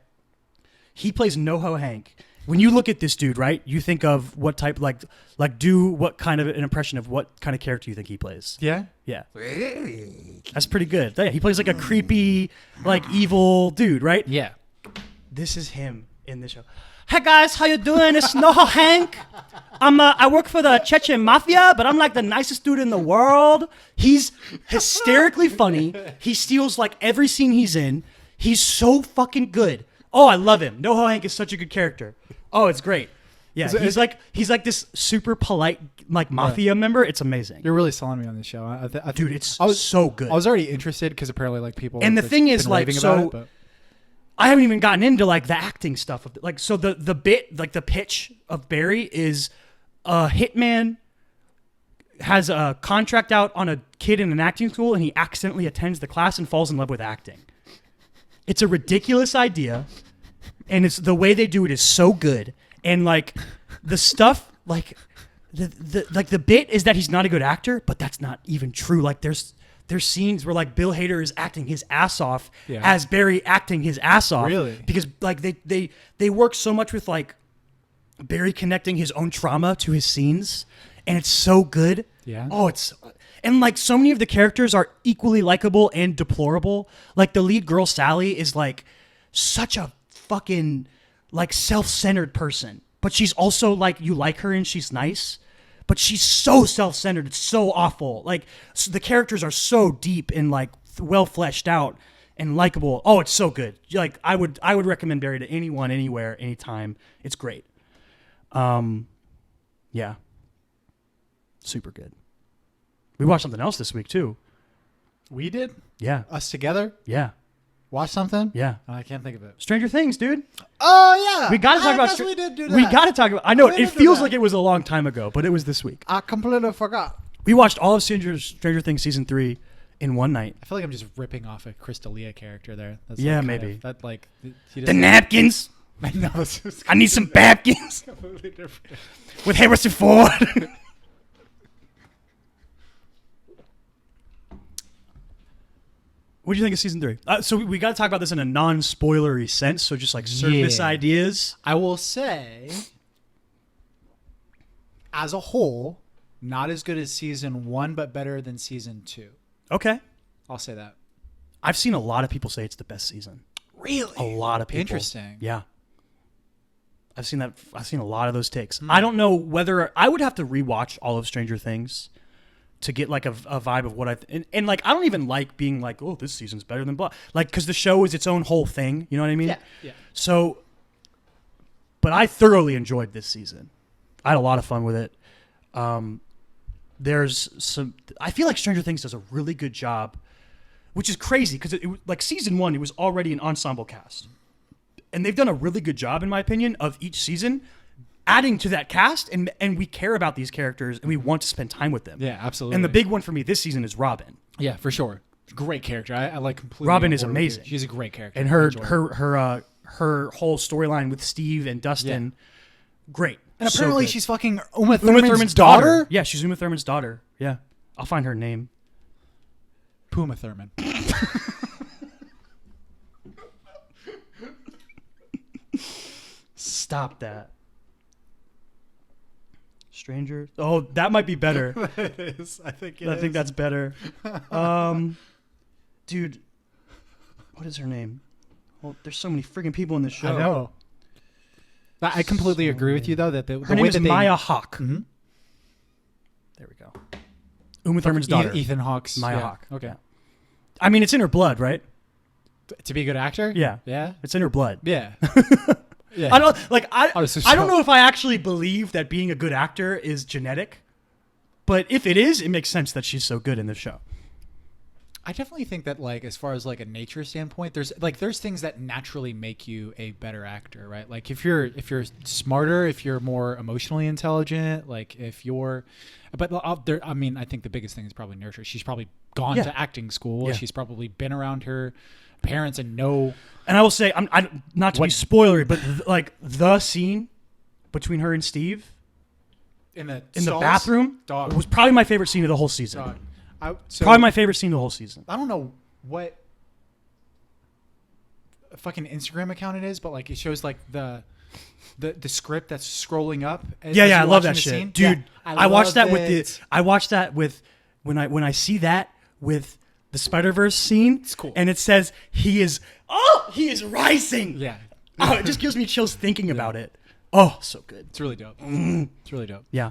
He plays NoHo Hank. When you look at this dude, right, you think of what type, do what kind of an impression of what kind of character you think he plays. Yeah? Yeah. That's pretty good. Yeah, he plays like a creepy, like evil dude, right? Yeah. This is him in this show. Hey guys, how you doing? It's NoHo Hank. I work for the Chechen Mafia, but I'm like the nicest dude in the world. He's hysterically funny. He steals like every scene he's in. He's so fucking good. Oh, I love him. NoHo Hank is such a good character. Oh, it's great. Yeah, he's like this super polite like mafia member. It's amazing. You're really selling me on this show. Dude, it's so good. I was already interested because apparently like people. And the thing is like so. But. I haven't even gotten into like the acting stuff. Like so the bit like the pitch of Barry is a hitman has a contract out on a kid in an acting school and he accidentally attends the class and falls in love with acting. It's a ridiculous idea, and it's the way they do it is so good. And like the stuff, like the bit is that he's not a good actor, but that's not even true. Like there's scenes where like Bill Hader is acting his ass off as Barry acting his ass off. Really? Because like they work so much with like Barry connecting his own trauma to his scenes, and it's so good. Yeah. Oh, and like so many of the characters are equally likable and deplorable. Like the lead girl, Sally, is like such a fucking like self-centered person, but she's also like, you like her and she's nice, but she's so self-centered. It's so awful. Like so the characters are so deep and like well fleshed out and likable. Oh, it's so good. Like I would recommend Barry to anyone, anywhere, anytime. It's great. Yeah. Super good. We watched something else this week too. We did? Yeah. Us together? Yeah. Watch something? Yeah. Oh, I can't think of it. Stranger Things, dude. Oh yeah. We got to talk about. We did do that. We got to talk about. I know it feels like it was a long time ago, but it was this week. I completely forgot. We watched all of Stranger Things season 3 in one night. I feel like I'm just ripping off a Chris D'Elia character there. That's yeah, like maybe. That like the napkins. I know. I need some napkins. Completely different. With Harrison Ford. What do you think of season 3? So we got to talk about this in a non-spoilery sense. So just like surface ideas. I will say, as a whole, not as good as season 1, but better than season 2. Okay. I'll say that. I've seen a lot of people say it's the best season. Really? A lot of people. Interesting. Yeah. I've seen that. I've seen a lot of those takes. I don't know whether I would have to rewatch all of Stranger Things to get like a vibe of what and like I don't even like being like, oh, this season's better than blah, like because the show is its own whole thing. You know what I mean? Yeah. Yeah. So, but I thoroughly enjoyed this season. I had a lot of fun with it. There's some. I feel like Stranger Things does a really good job which is crazy because like season 1, it was already an ensemble cast, and they've done a really good job, in my opinion, of each season adding to that cast, and we care about these characters and we want to spend time with them. Yeah, absolutely. And the big one for me this season is Robin. Yeah, for sure. Great character. I like completely. Robin is amazing. She's a great character. And her whole storyline with Steve and Dustin, great. And So apparently good. she's fucking Uma Thurman's daughter. Yeah, she's Uma Thurman's daughter. Yeah. I'll find her name. Puma Thurman. Stop that. Stranger. Oh, that might be better. It is. I think I think that's better. Dude, what is her name? Well, there's so many freaking people in this show. I know. I completely agree with you, though, that the Her way name is that Maya Hawke. Mm-hmm. There we go. Uma Thurman's daughter. Ethan Hawke's. Maya yeah. Hawke. Okay. Yeah. I mean, it's in her blood, right? To be a good actor? Yeah. Yeah? It's in her blood. Yeah. Yeah. I don't like. I was so I don't shocked. know if I actually believe that being a good actor is genetic, but if it is, it makes sense that she's so good in this show. I definitely think that, like, as far as like a nature standpoint, there's things that naturally make you a better actor, right? Like if you're smarter, if you're more emotionally intelligent, like if you're, but I mean, I think the biggest thing is probably nurture. She's probably gone Yeah. to acting school. Yeah. She's probably been around her parents and know. And I will say, I not to What- be spoilery, but like the scene between her and Steve In the in the bathroom Dog. was probably my favorite scene of the whole season. Dog. Probably my favorite scene of the whole season. I don't know what fucking Instagram account it is, but like it shows like the script that's scrolling up. As Yeah, you're I love watching that the shit, scene. dude. Yeah, I watched love that with it. I watched that with when I see that with the Spider-Verse scene. It's cool. And it says he is rising. Yeah, Oh, it just gives me chills thinking about it. Oh, so good. it's really dope. It's really dope. Yeah.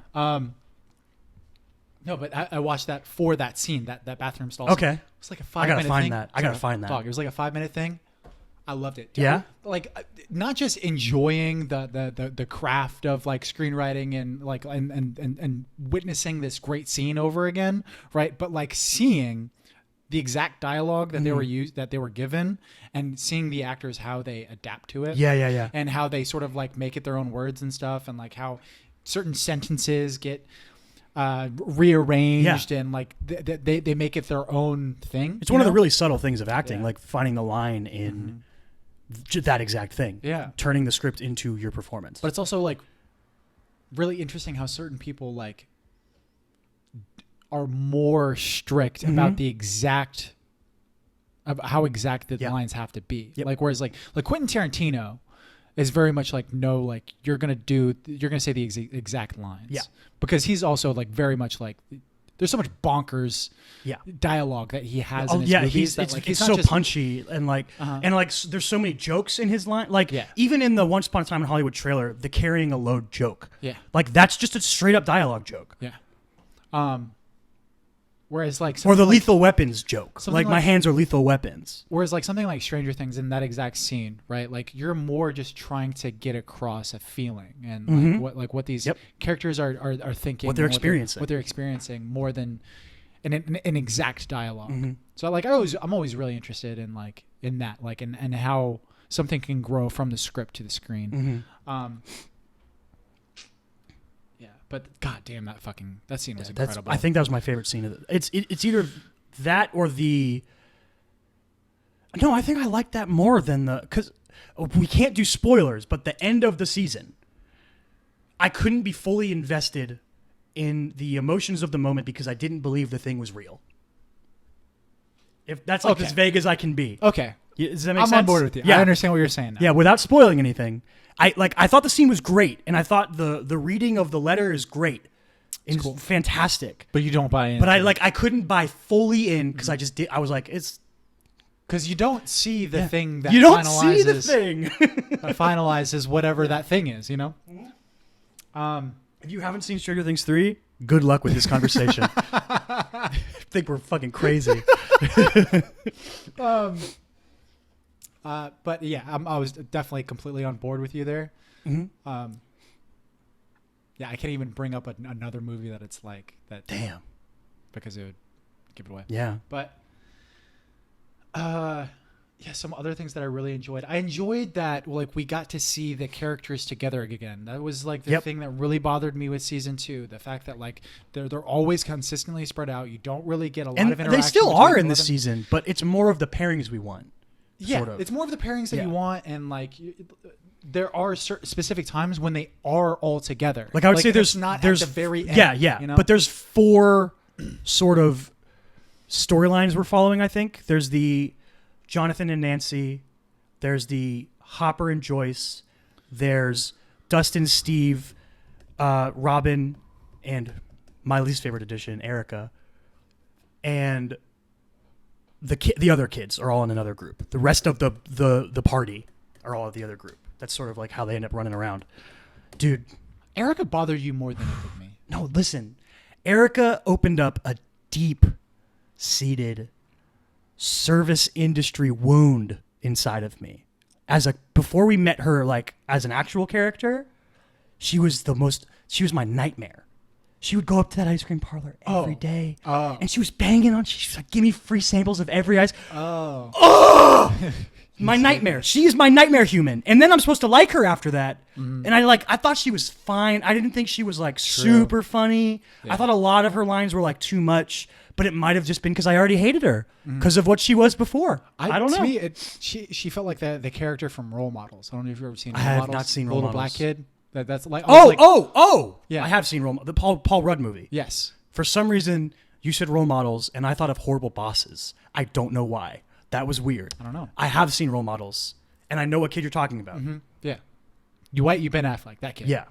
No, but I watched that for that scene, that bathroom stall. Okay. Scene. It's like a 5 minute find thing. that. I gotta find that. Dog, it was like a 5 minute thing. I loved it. Yeah? Like not just enjoying the craft of like screenwriting and like and witnessing this great scene over again, right? But like seeing the exact dialogue that they were given, and seeing the actors how they adapt to it. Yeah. And how they sort of like make it their own words and stuff, and like how certain sentences get rearranged, and like they make it their own thing. It's one of the really subtle things of acting, Yeah. like finding the line in that exact thing. Yeah. Turning the script into your performance. But it's also like really interesting how certain people like are more strict about the exact of how exact the lines have to be. Yep. Like whereas like Quentin Tarantino is very much like, no, like you're gonna say the exact lines. Yeah. Because he's also like very much like there's so much bonkers dialogue that he has in his movies that like it's not so just, punchy and like there's so many jokes in his line. Like Yeah. even in the Once Upon a Time in Hollywood trailer, the carrying a load joke. Yeah. Like that's just a straight up dialogue joke. Yeah. Whereas like Or something the like- lethal weapons joke. something Like my like- hands are lethal weapons. Whereas like something like Stranger Things in that exact scene, right? Like you're more just trying to get across a feeling and what these characters are thinking, What they're and experiencing. what they're experiencing more than an exact dialogue. So like I'm always really interested in like in that, like and how something can grow from the script to the screen. Yeah, but goddamn, that scene was incredible. I think that was my favorite scene of it. It's either that or the. No, I think I like that more than because we can't do spoilers, but the end of the season, I couldn't be fully invested in the emotions of the moment because I didn't believe the thing was real. If that's like Okay. as vague as I can be. Okay, Does that make I'm sense? on board with you. Yeah. I understand what you're saying now. Yeah, without spoiling anything. I thought the scene was great, and I thought the reading of the letter is great. It's cool. fantastic. But you don't buy in. But I couldn't buy fully in because I was like, it's because you don't see the thing that you don't finalizes, see the thing. that finalizes whatever that thing is, you know? If you haven't seen Stranger Things 3, good luck with this conversation. I think we're fucking crazy. But yeah, I was definitely completely on board with you there. Yeah, I can't even bring up another movie that it's like that. Damn. Because it would give it away. Yeah. But Yeah, some other things that I really enjoyed. I enjoyed that like we got to see the characters together again. That was like the thing that really bothered me with season 2. The fact that like they're always consistently spread out. You don't really get a lot of interaction. They still are in this 11. season, but it's more of the pairings we want. Yeah, sort of. it's more of the pairings that you want, and like there are certain specific times when they are all together. Like I would say, there's not there's at the very end. Yeah. You know? But there's 4 sort of storylines we're following. I think there's the Jonathan and Nancy. There's the Hopper and Joyce. There's Dustin, Steve, Robin, and my least favorite addition, Erica. And the other kids are all in another group. The rest of the party are all of the other group. That's sort of like how they end up running around. Dude. Erica bothered you more than it did me. No, listen. Erica opened up a deep-seated service industry wound inside of me. Before we met her, like as an actual character, she was my nightmare. She would go up to that ice cream parlor every day, and she was banging on. She was like, "Give me free samples of every ice." Oh, my nightmare. She is my nightmare human. And then I'm supposed to like her after that, and I thought she was fine. I didn't think she was like super funny. Yeah. I thought a lot of her lines were like too much. But it might have just been because I already hated her because of what she was before. I don't know. To me, she felt like the character from Role Models. I don't know if you've ever seen Role Models. I have not seen Role Models. Little black kid. That's like yeah. I have seen the Paul Rudd movie. Yes. For some reason, you said Role Models, and I thought of Horrible Bosses. I don't know why. That was weird. I don't know. I have seen Role Models, and I know what kid you're talking about. Mm-hmm. Yeah. You Ben Affleck, that kid. Yeah.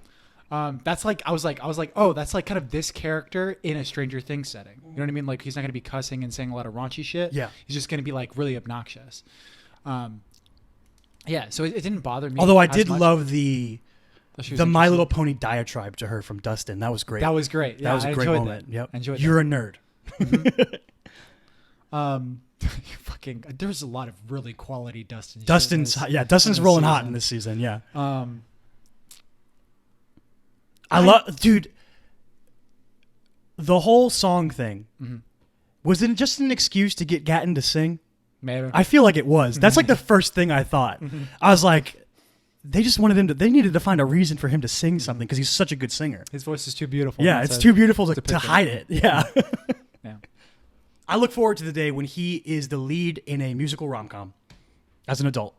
That's like I was like, oh, that's like kind of this character in a Stranger Things setting. You know what I mean? Like he's not going to be cussing and saying a lot of raunchy shit. Yeah, he's just going to be like really obnoxious. Yeah. So it didn't bother me. Although I did love the My Little Pony diatribe to her from Dustin. That was great. That was great. Yeah, that was a great moment. That. Yep. I enjoyed You're that. a nerd. Fucking. There's a lot of really quality Dustin. Dustin's rolling hot in this season. Yeah. I love, dude, the whole song thing. Was it just an excuse to get Gatton to sing? Maybe. I feel like it was. That's like the first thing I thought. I was like, they just wanted him they needed to find a reason for him to sing something because he's such a good singer. His voice is too beautiful. Yeah, it's too beautiful to hide it. Yeah. Yeah. I look forward to the day when he is the lead in a musical rom-com as an adult.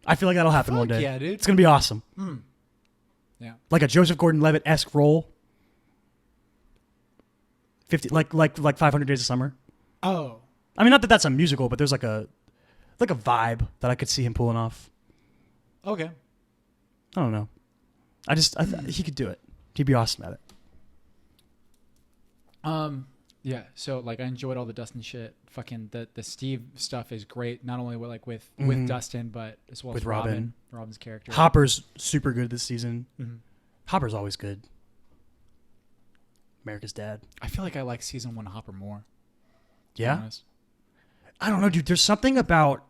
I feel like that'll happen one day. Yeah, dude. It's going to be awesome. Yeah. Like a Joseph Gordon-Levitt-esque role. 50 like 500 Days of Summer. Oh. I mean, not that that's a musical, but there's like a vibe that I could see him pulling off. Okay. I don't know. He could do it. He'd be awesome at it. Yeah. So like I enjoyed all the Dustin shit. Fucking the Steve stuff is great. Not only with Dustin, but as well with as Robin's character. Hopper's super good this season. Mm-hmm. Hopper's always good. America's Dad. I feel like I like season 1 Hopper more. Yeah. I don't know, dude. There's something about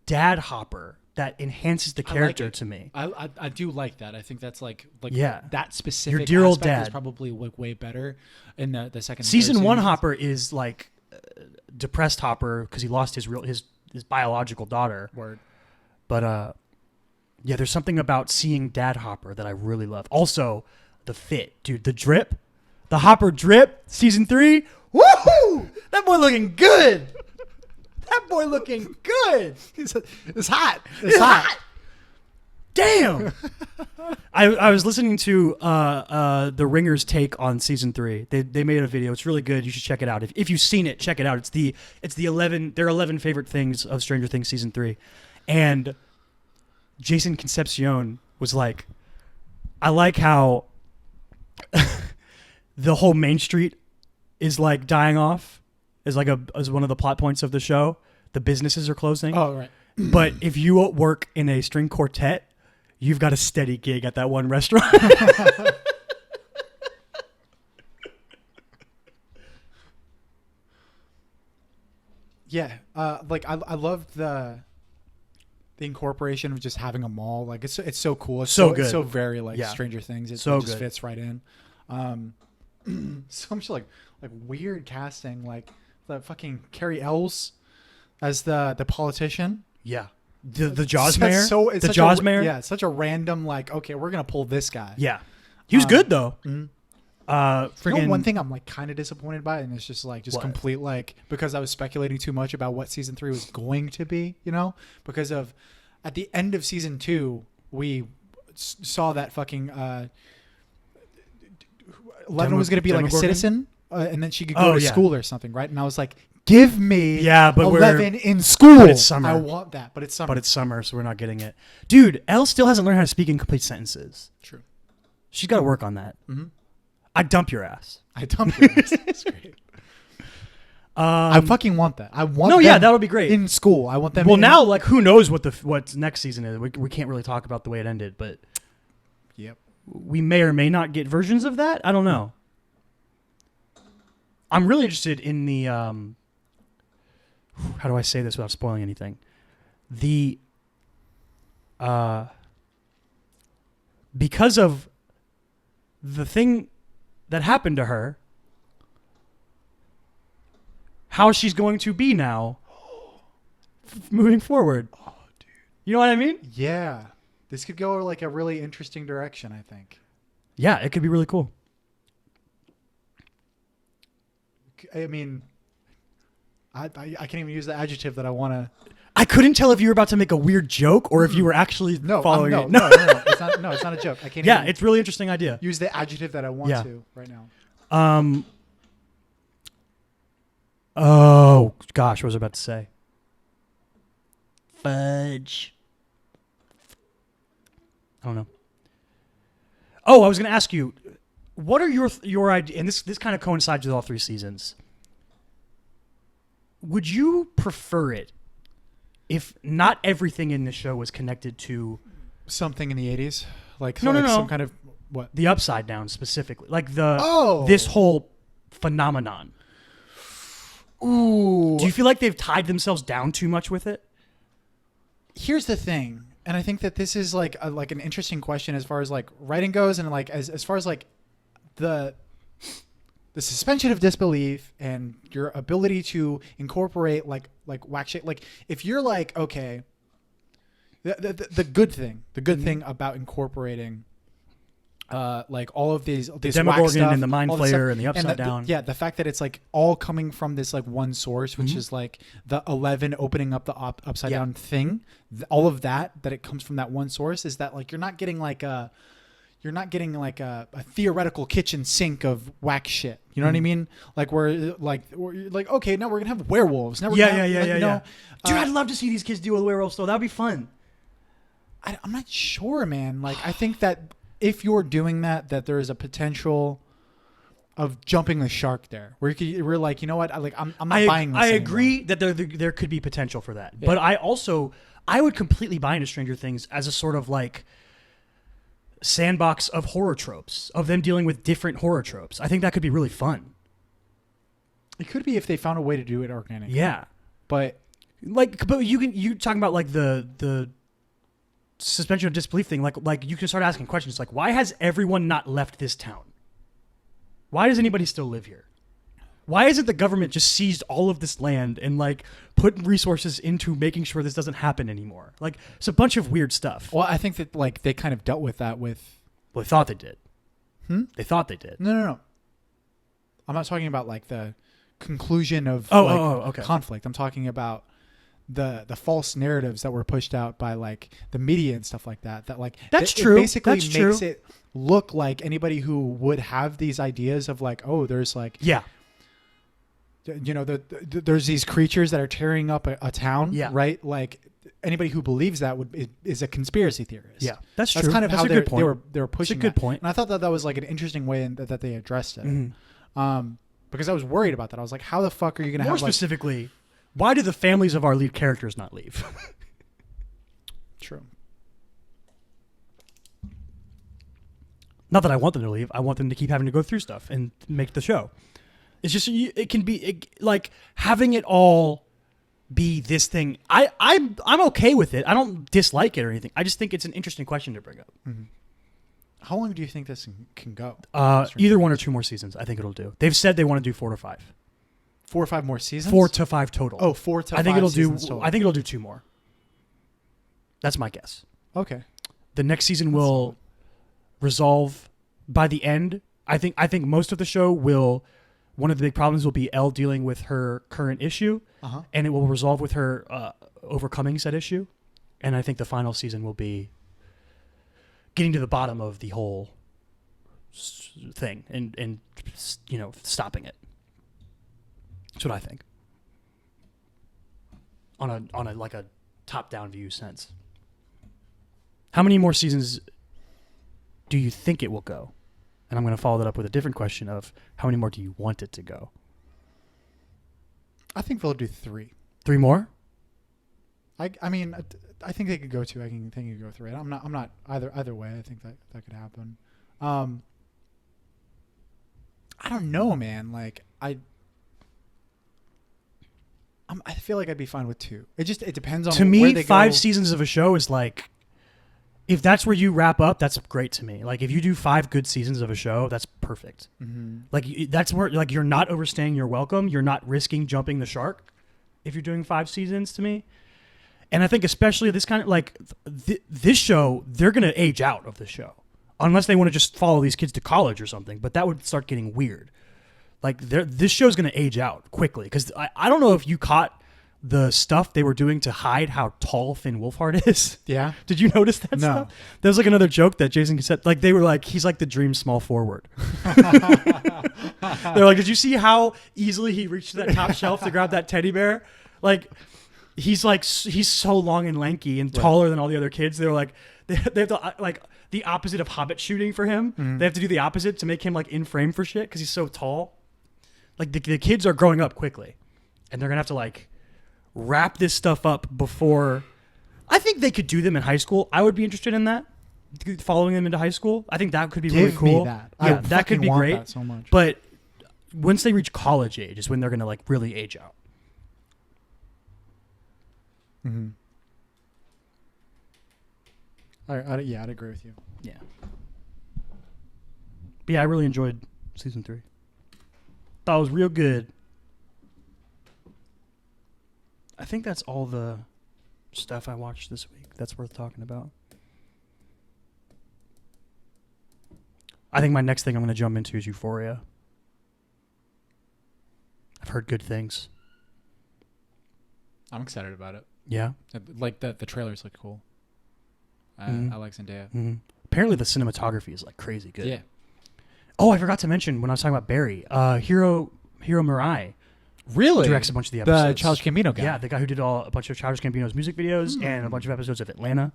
Dad Hopper that enhances the character to me. I do like that. I think that's like yeah. that specific your dear old aspect dad is probably like way better in the second season 1 Hopper is like depressed Hopper because he lost his biological daughter. Word. But yeah, there's something about seeing Dad Hopper that I really love. Also, the fit, dude. The drip, the Hopper drip, season 3. Woohoo! That boy looking good. That boy looking good. It's hot. It's hot. Damn. I was listening to the Ringer's take on season 3. They made a video. It's really good. You should check it out. If you've seen it, check it out. It's the 11 favorite things of Stranger Things season 3. And Jason Concepcion was like, I like how the whole Main Street is like dying off as one of the plot points of the show. The businesses are closing. Oh, right. But if you work in a string quartet, you've got a steady gig at that one restaurant. Yeah. Like I love the incorporation of just having a mall. Like it's so cool. It's so good. It's so very like Yeah. Stranger Things. It So just good. fits right in. So much like weird casting. Like the fucking Carrie Ells. as the politician. Yeah. The Jaws mayor. It's the Jaws mayor. Yeah, it's such a random okay, we're gonna pull this guy. Yeah. He was good though. Mm-hmm. Friggin' One thing I'm like kind of disappointed by, and it's just like complete because I was speculating too much about what season 3 was going to be, because of at the end of season 2 we saw that fucking Eleven was going to be like a citizen, and then she could go to school or something, right? And I was like, give me but 11 in school. But it's summer. I want that, but it's summer. But it's summer, so we're not getting it. Dude, Elle still hasn't learned how to speak in complete sentences. True. She's got to work on that. Mm-hmm. I'd dump your ass. I dump your ass. That's great. I fucking want that. I want. No, yeah, that would be great in school. I want them. Well, now like who knows what next season is? We can't really talk about the way it ended, but yep, we may or may not get versions of that. I don't know. I'm really interested in the how do I say this without spoiling anything? The because of the thing that happened to her, how she's going to be now moving forward. Oh, dude. You know what I mean? Yeah. This could go like a really interesting direction, I think. Yeah, it could be really cool. I mean, I can't even use the adjective that I want to. I couldn't tell if you were about to make a weird joke or if you were actually following it. No. It's not a joke. I can't. Yeah, it's a really interesting idea. Use the adjective that I want to right now. Oh gosh, what was I about to say? Fudge. I don't know. Oh, I was going to ask you, what are your idea? And this kind of coincides with all 3 seasons. Would you prefer it if not everything in the show was connected to something in the 80s, no, some kind of what? The Upside Down specifically, like this whole phenomenon? Ooh. Do you feel like they've tied themselves down too much with it? Here's the thing, and I think that this is like an interesting question as far as like writing goes, and like as far as like the suspension of disbelief and your ability to incorporate like whack shit. Like if you're like, okay, the good thing about incorporating like all of these Demogorgon and the Mind Flayer and the Upside Down. The fact that it's like all coming from this like one source, which is like the 11 opening up the upside down thing. All of that it comes from that one source is that like you're not getting like a theoretical kitchen sink of whack shit. You know what I mean? Like we're like okay, now we're gonna have werewolves. Now we're yeah. Dude, I'd love to see these kids deal with werewolves. Though that'd be fun. I'm not sure, man. Like I think that if you're doing that there is a potential of jumping the shark there. We're like, you know what? I'm not buying this I anymore. agree that there could be potential for that. Yeah. But I would completely buy into Stranger Things as a sort of like sandbox of horror tropes, of them dealing with different horror tropes. I think that could be really fun. It could be if they found a way to do it organically. Yeah. But you talking about like the suspension of disbelief thing, like you can start asking questions like, why has everyone not left this town? Why does anybody still live here? Why isn't the government just seized all of this land and like put resources into making sure this doesn't happen anymore? Like it's a bunch of weird stuff. Well, I think that like they kind of dealt with that with. Well, they thought they did. They thought they did. No. I'm not talking about like the conclusion of okay. conflict. I'm talking about the false narratives that were pushed out by like the media and stuff like that. That like that's true. It basically that's makes true. it look like anybody who would have these ideas of like, oh, there's like there's these creatures that are tearing up a town, right? Like anybody who believes that is a conspiracy theorist. Yeah, that's true. That's kind of how they were pushing. That's a good point. And I thought that was like an interesting way that they addressed it. Because I was worried about that. I was like, how the fuck are you going to have more specifically? Why do the families of our lead characters not leave? True. Not that I want them to leave. I want them to keep having to go through stuff and make the show. It's just it can be like having it all be this thing. I'm okay with it. I don't dislike it or anything. I just think it's an interesting question to bring up. Mm-hmm. How long do you think this can go? Either 1 or 2 more seasons. I think it'll do. They've said they want to do 4 to 5. 4 or 5 more seasons. 4 to 5 total. Oh, 4 to 5 I think it'll do. seasons total. I think it'll do 2 more. That's my guess. Okay. The next season will resolve by the end. I think most of the show will. One of the big problems will be Elle dealing with her current issue, and it will resolve with her overcoming said issue. And I think the final season will be getting to the bottom of the whole thing and stopping it. That's what I think. On a like a top down view sense. How many more seasons do you think it will go? And I'm going to follow that up with a different question of how many more do you want it to go? I think they'll do 3. 3 more? I mean, I think they could go 2. I think they could go 3. I'm not either way. I think that could happen. I don't know, man. Like I feel like I'd be fine with 2. It depends on. To where me, they 5 go. seasons of a show is like, if that's where you wrap up, that's great to me. Like if you do 5 good seasons of a show, that's perfect. Mm-hmm. Like that's where like you're not overstaying your welcome. You're not risking jumping the shark if you're doing 5 seasons to me. And I think especially this kind of like this show, they're going to age out of the show unless they want to just follow these kids to college or something. But that would start getting weird. Like this show's going to age out quickly because I don't know if you caught the stuff they were doing to hide how tall Finn Wolfhard is. Yeah. Did you notice that No. stuff? There was like another joke that Jason said. Like they were like, he's like the dream small forward. They're like, did you see how easily he reached that top shelf to grab that teddy bear? Like he's so long and lanky and taller than all the other kids. They were like, they have to like the opposite of Hobbit shooting for him. Mm-hmm. They have to do the opposite to make him like in frame for shit because he's so tall. Like the kids are growing up quickly, and they're gonna have to like wrap this stuff up before. I think they could do them in high school. I would be interested in that, following them into high school. I think that could be really cool. Me that. Yeah, that could be want great. That so much. But once they reach college age is when they're gonna like really age out. Mm-hmm. I'd agree with you. Yeah. But yeah, I really enjoyed season 3. Thought it was real good. I think that's all the stuff I watched this week that's worth talking about. I think my next thing I'm going to jump into is Euphoria. I've heard good things. I'm excited about it. Yeah? Like the trailers look cool. I like Zendaya. Mm-hmm. Apparently the cinematography is like crazy good. Yeah. Oh, I forgot to mention when I was talking about Barry, Hiro Murai Really? directs a bunch of the episodes. The Childish Gambino guy. Yeah, the guy who did a bunch of Childish Gambino's music videos and a bunch of episodes of Atlanta.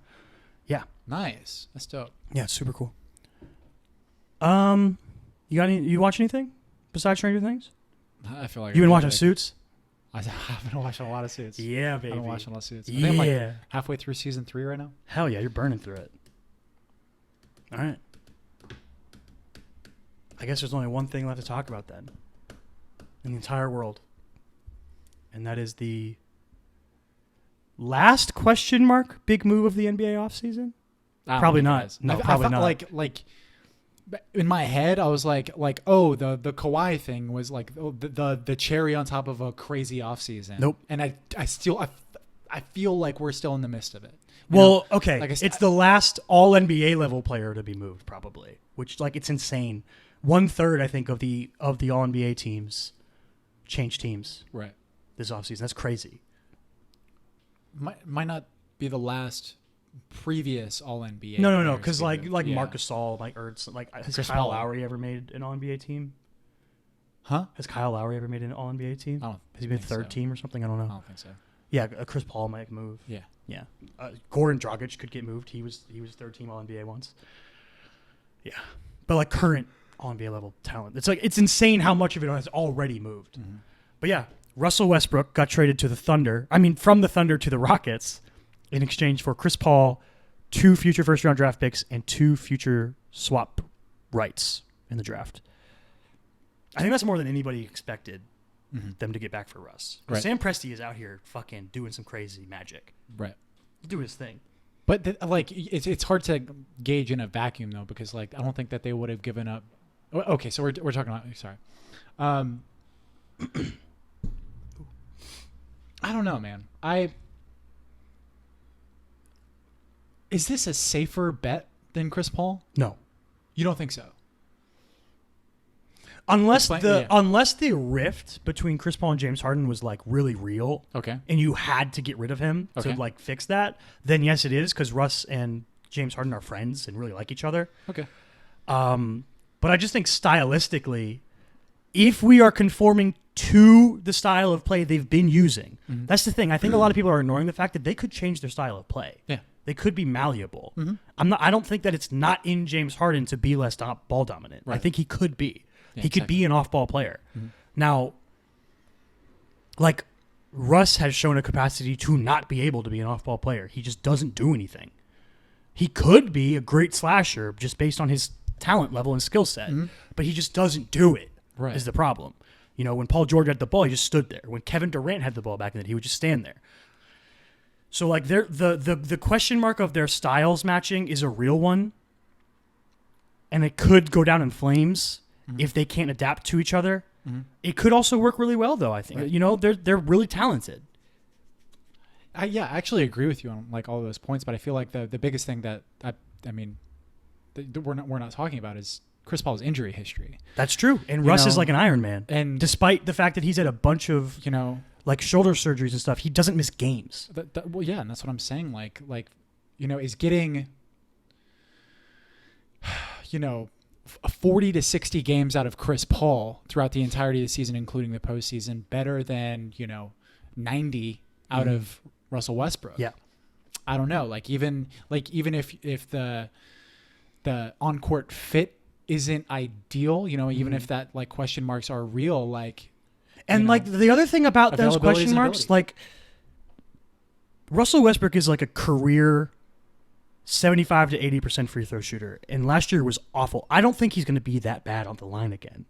Yeah. Nice. That's dope. Yeah, it's super cool. You watch anything besides Stranger Things? I feel like You been watching Suits? I've been watching a lot of Suits. Yeah, baby. I've been watching a lot of Suits. I Yeah. think I'm like halfway through season 3 right now. Hell yeah, you're burning through it. All right. I guess there's only one thing left to talk about then in the entire world. And that is the last question mark big move of the NBA offseason? Probably not. No, probably not. Like in my head, I was like, oh, the Kawhi thing was like the cherry on top of a crazy offseason. Nope. And I feel like we're still in the midst of it. Well, okay. Like it's the last all NBA level player to be moved, probably. Which like it's insane. 1/3, I think, of the all NBA teams change teams Right. this offseason. That's crazy. Might not be the last previous all NBA. No, because like yeah. Marc Gasol, has Chris Kyle Paul. Lowry ever made an all NBA team? Huh? Has Kyle Lowry ever made an all NBA team? I don't Has he been think third so. team or something? I don't know. I don't think so. Yeah, Chris Paul might move. Yeah. Yeah. Goran Dragic could get moved. He was third team all NBA once. Yeah, but like current all NBA level talent, it's insane how much of it has already moved. Mm-hmm. But yeah, Russell Westbrook got traded to the Thunder. I mean, from the Thunder to the Rockets in exchange for Chris Paul, 2 future first-round draft picks, and 2 future swap rights in the draft. I think that's more than anybody expected them to get back for Russ. Right. Sam Presti is out here fucking doing some crazy magic. Right. He'll do his thing. But it's hard to gauge in a vacuum though, because like I don't think that they would have given up. Okay, so we're talking about sorry. I don't know, man. Is this a safer bet than Chris Paul? No. You don't think so? Unless the rift between Chris Paul and James Harden was like really real, Okay. and you had to get rid of him Okay. to like fix that, then yes, it is, because Russ and James Harden are friends and really like each other. Okay. But I just think stylistically, if we are conforming to the style of play they've been using, that's the thing. I think a lot of people are ignoring the fact that they could change their style of play. Yeah. They could be malleable. I don't think that it's not in James Harden to be less ball dominant. Right. I think he could be. Yeah, he could exactly. be an off-ball player. Now, like, Russ has shown a capacity to not be able to be an off-ball player. He just doesn't do anything. He could be a great slasher just based on his talent level and skill set, but he just doesn't do it. Right. Is the problem. You know, when Paul George had the ball, he just stood there. When Kevin Durant had the ball back in the day, he would just stand there. So, like, the question mark of their styles matching is a real one, and it could go down in flames if they can't adapt to each other. It could also work really well, though, I think. Right. You know, they're really talented. I actually agree with you on like all those points, but I feel like the biggest thing that we're not talking about is Chris Paul's injury history. That's true. And Russ is know, like an Iron Man. and Despite the fact that he's had a bunch of, you know, like, shoulder surgeries and stuff, he doesn't miss games. well, yeah, and that's what I'm saying. Like, you know, is getting, you know, 40 to 60 games out of Chris Paul throughout the entirety of the season, including the postseason, better than, you know, 90 out of Russell Westbrook? Yeah. I don't know. Like even if the on-court fit isn't ideal, you know, even if that like question marks are real, like. And, know, like, the other thing about those availability question is marks, ability. like, Russell Westbrook is like a career 75 to 80% free throw shooter, and last year was awful. I don't think he's going to be that bad on the line again.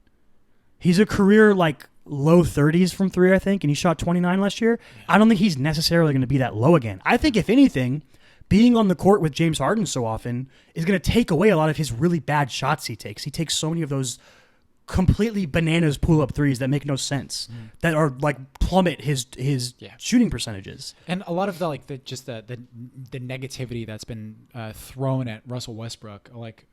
He's a career, like, low 30s from three, I think, and he shot 29 last year. I don't think he's necessarily going to be that low again. I think, if anything, being on the court with James Harden so often is going to take away a lot of his really bad shots he takes. He takes so many of those completely bananas pull-up threes that make no sense, that are like plummet his shooting percentages. And a lot of the the negativity that's been thrown at Russell Westbrook, like,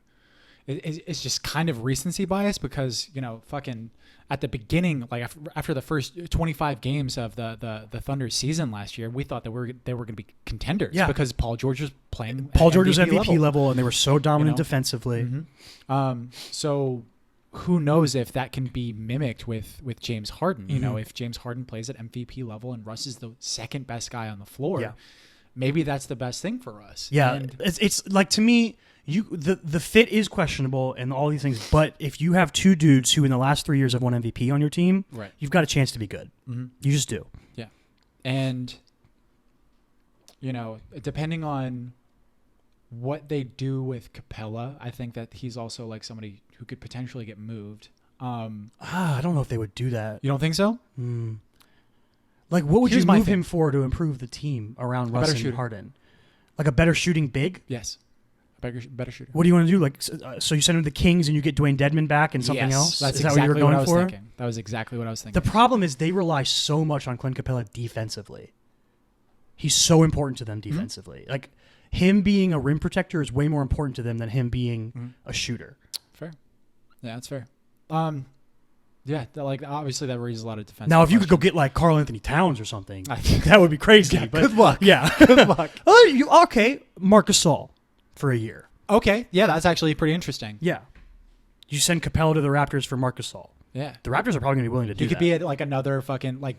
it's just kind of recency bias, because, you know, fucking at the beginning, like after the first 25 games of the Thunder season last year, we thought that they were going to be contenders, because Paul George was playing. Paul George was MVP level, and they were so dominant, you know? defensively. So who knows if that can be mimicked with James Harden? You know, if James Harden plays at MVP level and Russ is the second best guy on the floor, maybe that's the best thing for us. Yeah, And it's like, to me, the fit is questionable and all these things, but if you have two dudes who in the last 3 years have won MVP on your team, Right. you've got a chance to be good. You just do. Yeah. And, you know, depending on what they do with Capella, I think that he's also like somebody who could potentially get moved. I don't know if they would do that. You don't think so? Like, what would Here's you my move thing. him for to improve the team around Russ better and shooter. Harden? Like a better shooting big? Yes. Better shooter. What do you want to do? Like, so you send him to the Kings and you get Dwayne Dedmon back and something else? That's Is that exactly what you were going I was for? thinking. That was exactly what I was thinking. The problem is they rely so much on Clint Capella defensively. He's so important to them defensively. Like, him being a rim protector is way more important to them than him being a shooter. Fair. Yeah, that's fair. Yeah, like, obviously that raises a lot of defense. Now, if you could go get like Karl Anthony Towns or something, I think- that would be crazy. Yeah, but good luck. Yeah. Good luck. Okay, Marcus Gasol for a year. Okay, yeah, that's actually pretty interesting. Yeah. You send Capella to the Raptors for Marcus Gasol. Yeah. The Raptors are probably going to be willing to do He could that. be at like another fucking like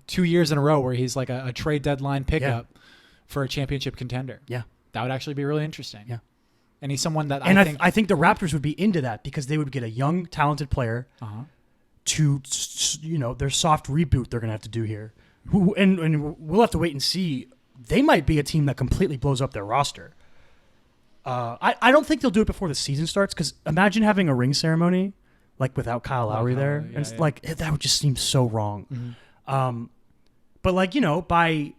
2 years in a row where he's like a trade deadline pickup for a championship contender. Yeah. That would actually be really interesting. Yeah. And he's someone that And I think the Raptors would be into that because they would get a young, talented player to, you know, their soft reboot they're going to have to do here. And we'll have to wait and see. They might be a team that completely blows up their roster. I don't think they'll do it before the season starts, because imagine having a ring ceremony like without Kyle Lowry there. Yeah, And it's like, that would just seem so wrong. But like, you know, by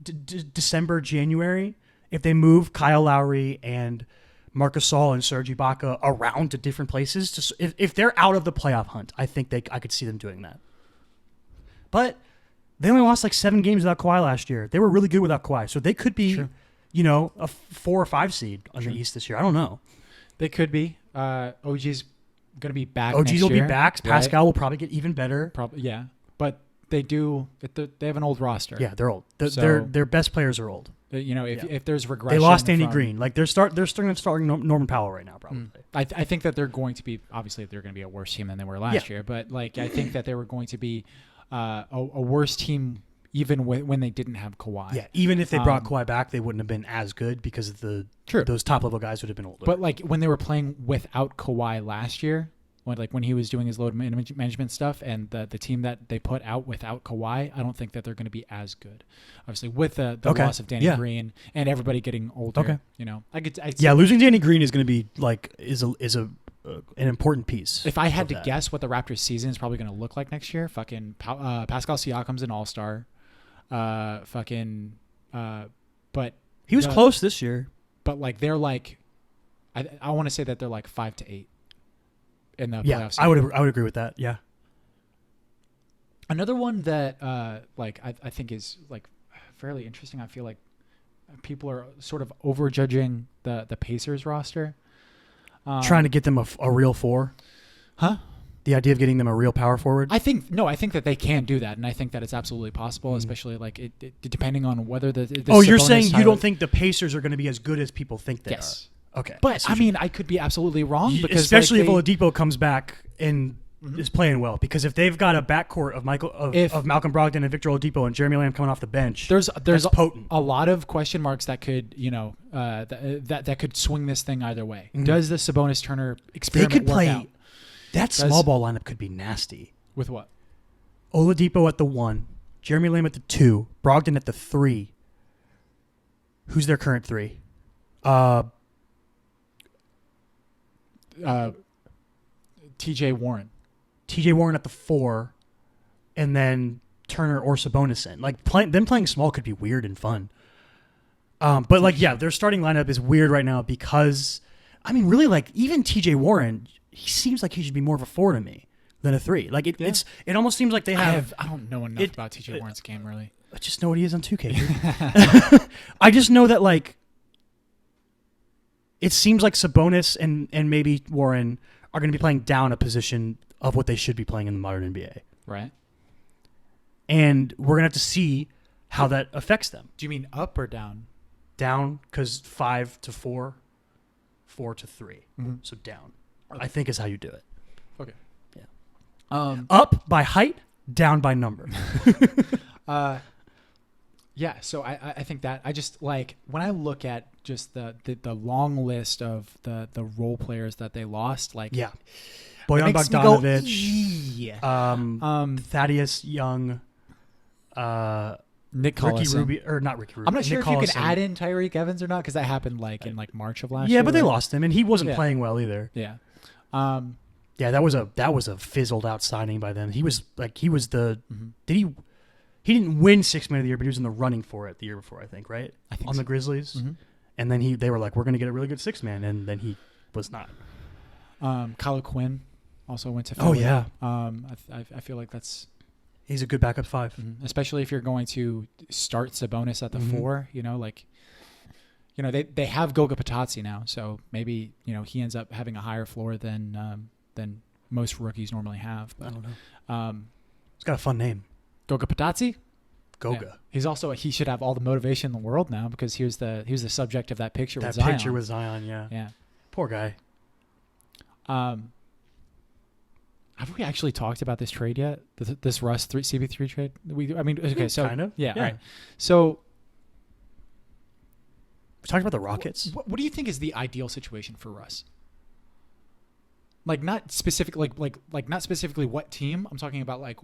December, January, if they move Kyle Lowry and Marcus Gasol and Serge Ibaka around to different places, if they're out of the playoff hunt, I think I could see them doing that. But They only lost like 7 games without Kawhi last year. They were really good without Kawhi, so they could be, True. a 4 or 5 seed on the East this year. I don't know. They could be. OG's going to be back. OGs next will year, be back. right? Pascal will probably get even better. Probably, yeah. But they have an old roster. Yeah, they're old. So- Their best players are old. If there's regression, They lost Andy from- Green. Like they're starting Norman Powell right now, probably. I think that they're going to be, obviously they're going to be a worse team than they were last year, but like I think that they were going to be a worse team even when they didn't have Kawhi. Yeah, even if they brought Kawhi back, they wouldn't have been as good because of those top level guys would have been older. But like when they were playing without Kawhi last year, when he was doing his load management stuff, and the team that they put out without Kawhi, I don't think that they're going to be as good. Obviously, with the loss of Danny Green and everybody getting older, losing Danny Green is going to be like an important piece. If I had to guess what the Raptors season is probably going to look like next year, fucking Pascal Siakam's an all-star. But he was close this year. But like they're like, I want to say that they're like 5 to 8 in the playoffs. I would agree with that. Yeah. Another one that I think is like fairly interesting. I feel like people are sort of overjudging the Pacers roster. Trying to get them a real 4. Huh? The idea of getting them a real power forward. I think that they can do that, and I think that it's absolutely possible, especially like it depending on whether the you're saying you don't think the Pacers are going to be as good as people think they are? Okay. But I mean, I could be absolutely wrong because especially if Oladipo comes back and is playing well, because if they've got a backcourt of Malcolm Brogdon and Victor Oladipo and Jeremy Lamb coming off the bench, there's potent. A lot of question marks that could that could swing this thing either way. Mm-hmm. Does the Sabonis Turner experiment they could play work out? that small ball lineup could be nasty. With what? Oladipo at the 1, Jeremy Lamb at the 2, Brogdon at the 3. Who's their current 3? TJ Warren. TJ Warren at the 4, and then Turner or Sabonis in. Like them playing small could be weird and fun. But like, yeah, their starting lineup is weird right now because, I mean, really, like even TJ Warren, he seems like he should be more of a 4 to me than a 3. Like it almost seems like they have. I don't know enough about TJ Warren's game really. I just know what he is on 2K. Dude. I just know that like it seems like Sabonis and maybe Warren are going to be playing down a position of what they should be playing in the modern NBA. Right. And we're going to have to see how that affects them. Do you mean up or down? Down, because 5 to 4, 4 to 3. Mm-hmm. So down, I think is how you do it. Okay. Yeah. Up by height, down by number. Yeah, so I think that I just like when I look at just the long list of the role players that they lost, like Bojan Bogdanovic, yeah. Thaddeus Young, Nick Collison. Ricky Rubio, or not Ricky Rubio. I'm not sure Nick if you Collison. can add in Tyreek Evans or not because that happened like in like March of last year. Yeah, but they lost him, and he wasn't playing well either. Yeah. Yeah, that was a fizzled out signing by them. He was the he didn't win 6th man of the year, but he was in the running for it the year before, I think, right? I think on so. the Grizzlies. Mm-hmm. And then they were like, we're going to get a really good 6th man, and then he was not. Kyle Quinn also went to Philly. Oh yeah. I feel like he's a good backup 5. Mm-hmm. Especially if you're going to start Sabonis at the 4, they have Goga Patazzi now, so maybe, he ends up having a higher floor than most rookies normally have. But, I don't know. It's got a fun name. Goga Patazzi? Goga. Yeah. He should have all the motivation in the world now because he was the subject of that picture with Zion. That picture with Zion, yeah. Yeah. Poor guy. Have we actually talked about this trade yet? This Russ CB3 trade? So kind of. Yeah. All right. So we talked about the Rockets. What do you think is the ideal situation for Russ? Like not specific, like not specifically what team. I'm talking about like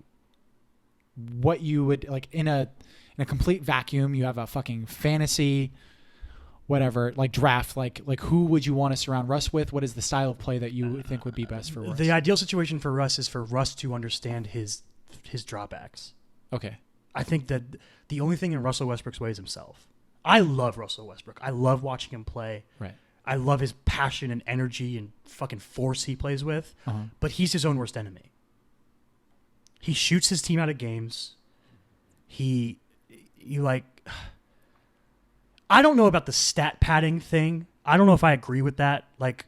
what you would like in a complete vacuum. You have a fucking fantasy, whatever, like draft. Like who would you want to surround Russ with? What is the style of play that you think would be best for Russ? The ideal situation for Russ is for Russ to understand his drawbacks. Okay. I think that the only thing in Russell Westbrook's way is himself. I love Russell Westbrook. I love watching him play. Right. I love his passion and energy and fucking force he plays with. Uh-huh. But he's his own worst enemy. He shoots his team out of games. you like, I don't know about the stat padding thing. I don't know if I agree with that. Like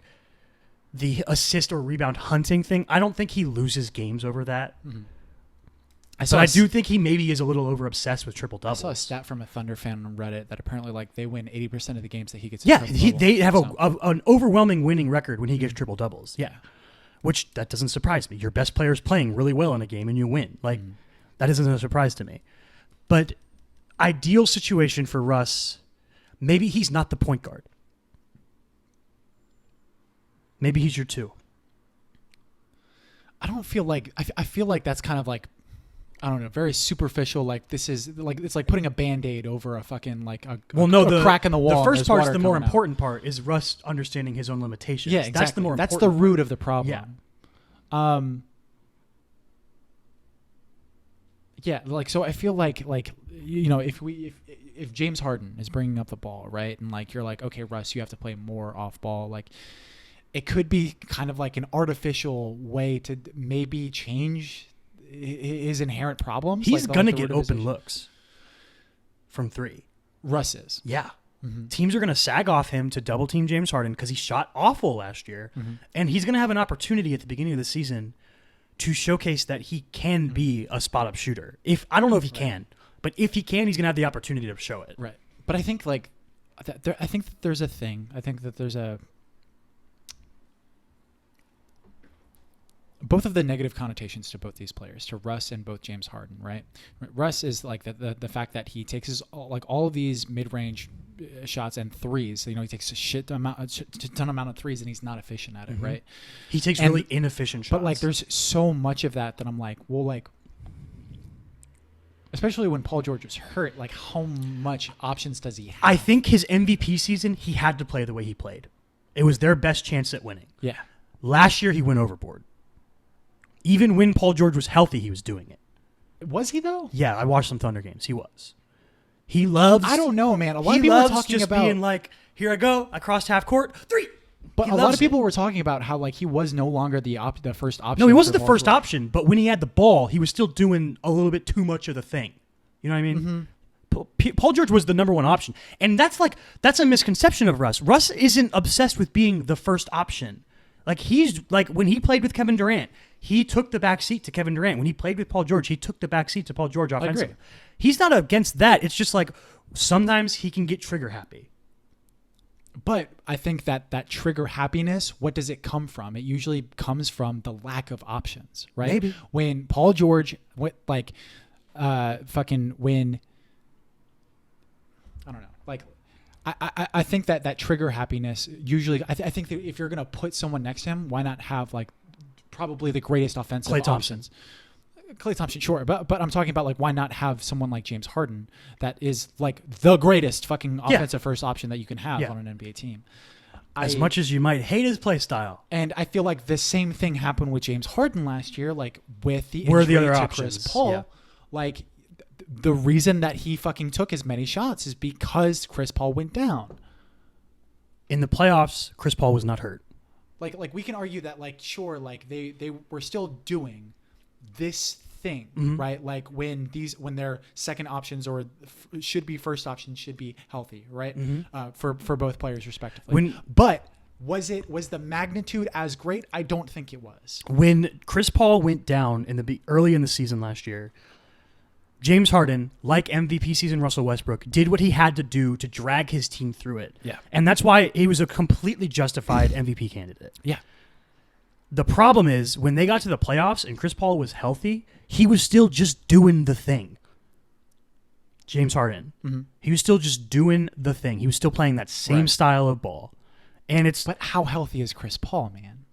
the assist or rebound hunting thing. I don't think he loses games over that. Mm-hmm. I do think he maybe is a little over obsessed with triple doubles. I saw a stat from a Thunder fan on Reddit that apparently like they win 80% of the games that he gets. Yeah, they have an overwhelming winning record when he gets triple doubles. Yeah, which that doesn't surprise me. Your best player is playing really well in a game and you win. Like that isn't a surprise to me. But ideal situation for Russ, maybe he's not the point guard. Maybe he's your 2. I don't feel like I feel like that's kind of like, I don't know, very superficial. Like this is like it's like putting a Band-Aid over a fucking like a crack in the wall. The first part is the more important part is Russ understanding his own limitations. Yeah, exactly. That's the more that's important the root of the problem. Yeah. Yeah, like so I feel like you know if James Harden is bringing up the ball, right, and like you're like, okay, Russ, you have to play more off ball, like it could be kind of like an artificial way to maybe change his inherent problems. He's like gonna get open looks from 3. Russ is. Yeah. Mm-hmm. Teams are gonna sag off him to double team James Harden because he shot awful last year, and he's gonna have an opportunity at the beginning of the season to showcase that he can be a spot up shooter. I don't know if he can, but if he can, he's gonna have the opportunity to show it. Right. But I think like I think that there's a thing. I think that there's both of the negative connotations to both these players, to Russ and both James Harden, right? Russ is like the fact that he takes all of these mid-range shots and threes. You know, he takes a ton amount of threes and he's not efficient at it, right? He takes really inefficient shots. But like, there's so much of that I'm like, well, like, especially when Paul George was hurt, like how much options does he have? I think his MVP season, he had to play the way he played. It was their best chance at winning. Yeah. Last year, he went overboard. Even when Paul George was healthy, he was doing it. Was he though? Yeah, I watched some Thunder games. He was. He loves. I don't know, man. A lot of people were talking just about being like, "Here I go. I crossed half court, 3." But a lot of people were talking about how like he was no longer the first option. No, he wasn't the first option. But when he had the ball, he was still doing a little bit too much of the thing. You know what I mean? Paul George was the number 1 option, and that's a misconception of Russ. Russ isn't obsessed with being the first option. Like he's like when he played with Kevin Durant, he took the back seat to Kevin Durant. When he played with Paul George, he took the back seat to Paul George offensively. He's not against that. It's just like sometimes he can get trigger happy. But I think that trigger happiness, what does it come from? It usually comes from the lack of options, right? Maybe. When Paul George when I don't know, like I think that trigger happiness usually I think that if you're gonna put someone next to him, why not have like probably the greatest offensive options? Klay Thompson, sure, but I'm talking about like why not have someone like James Harden that is like the greatest fucking offensive first option that you can have on an NBA team. As much as you might hate his play style, and I feel like the same thing happened with James Harden last year, like with the injury the other to options? Chris Paul, like. The reason that he fucking took as many shots is because Chris Paul went down. In the playoffs, Chris Paul was not hurt. Like we can argue that like sure like they were still doing this thing, right? Like when their second options or should be first options should be healthy, right? For both players respectively. But was the magnitude as great? I don't think it was. When Chris Paul went down early in the season last year, James Harden, like MVP season Russell Westbrook, did what he had to do to drag his team through it. Yeah. And that's why he was a completely justified MVP candidate. Yeah. The problem is when they got to the playoffs and Chris Paul was healthy, he was still just doing the thing. James Harden. He was still just doing the thing. He was still playing that same style of ball. But how healthy is Chris Paul, man?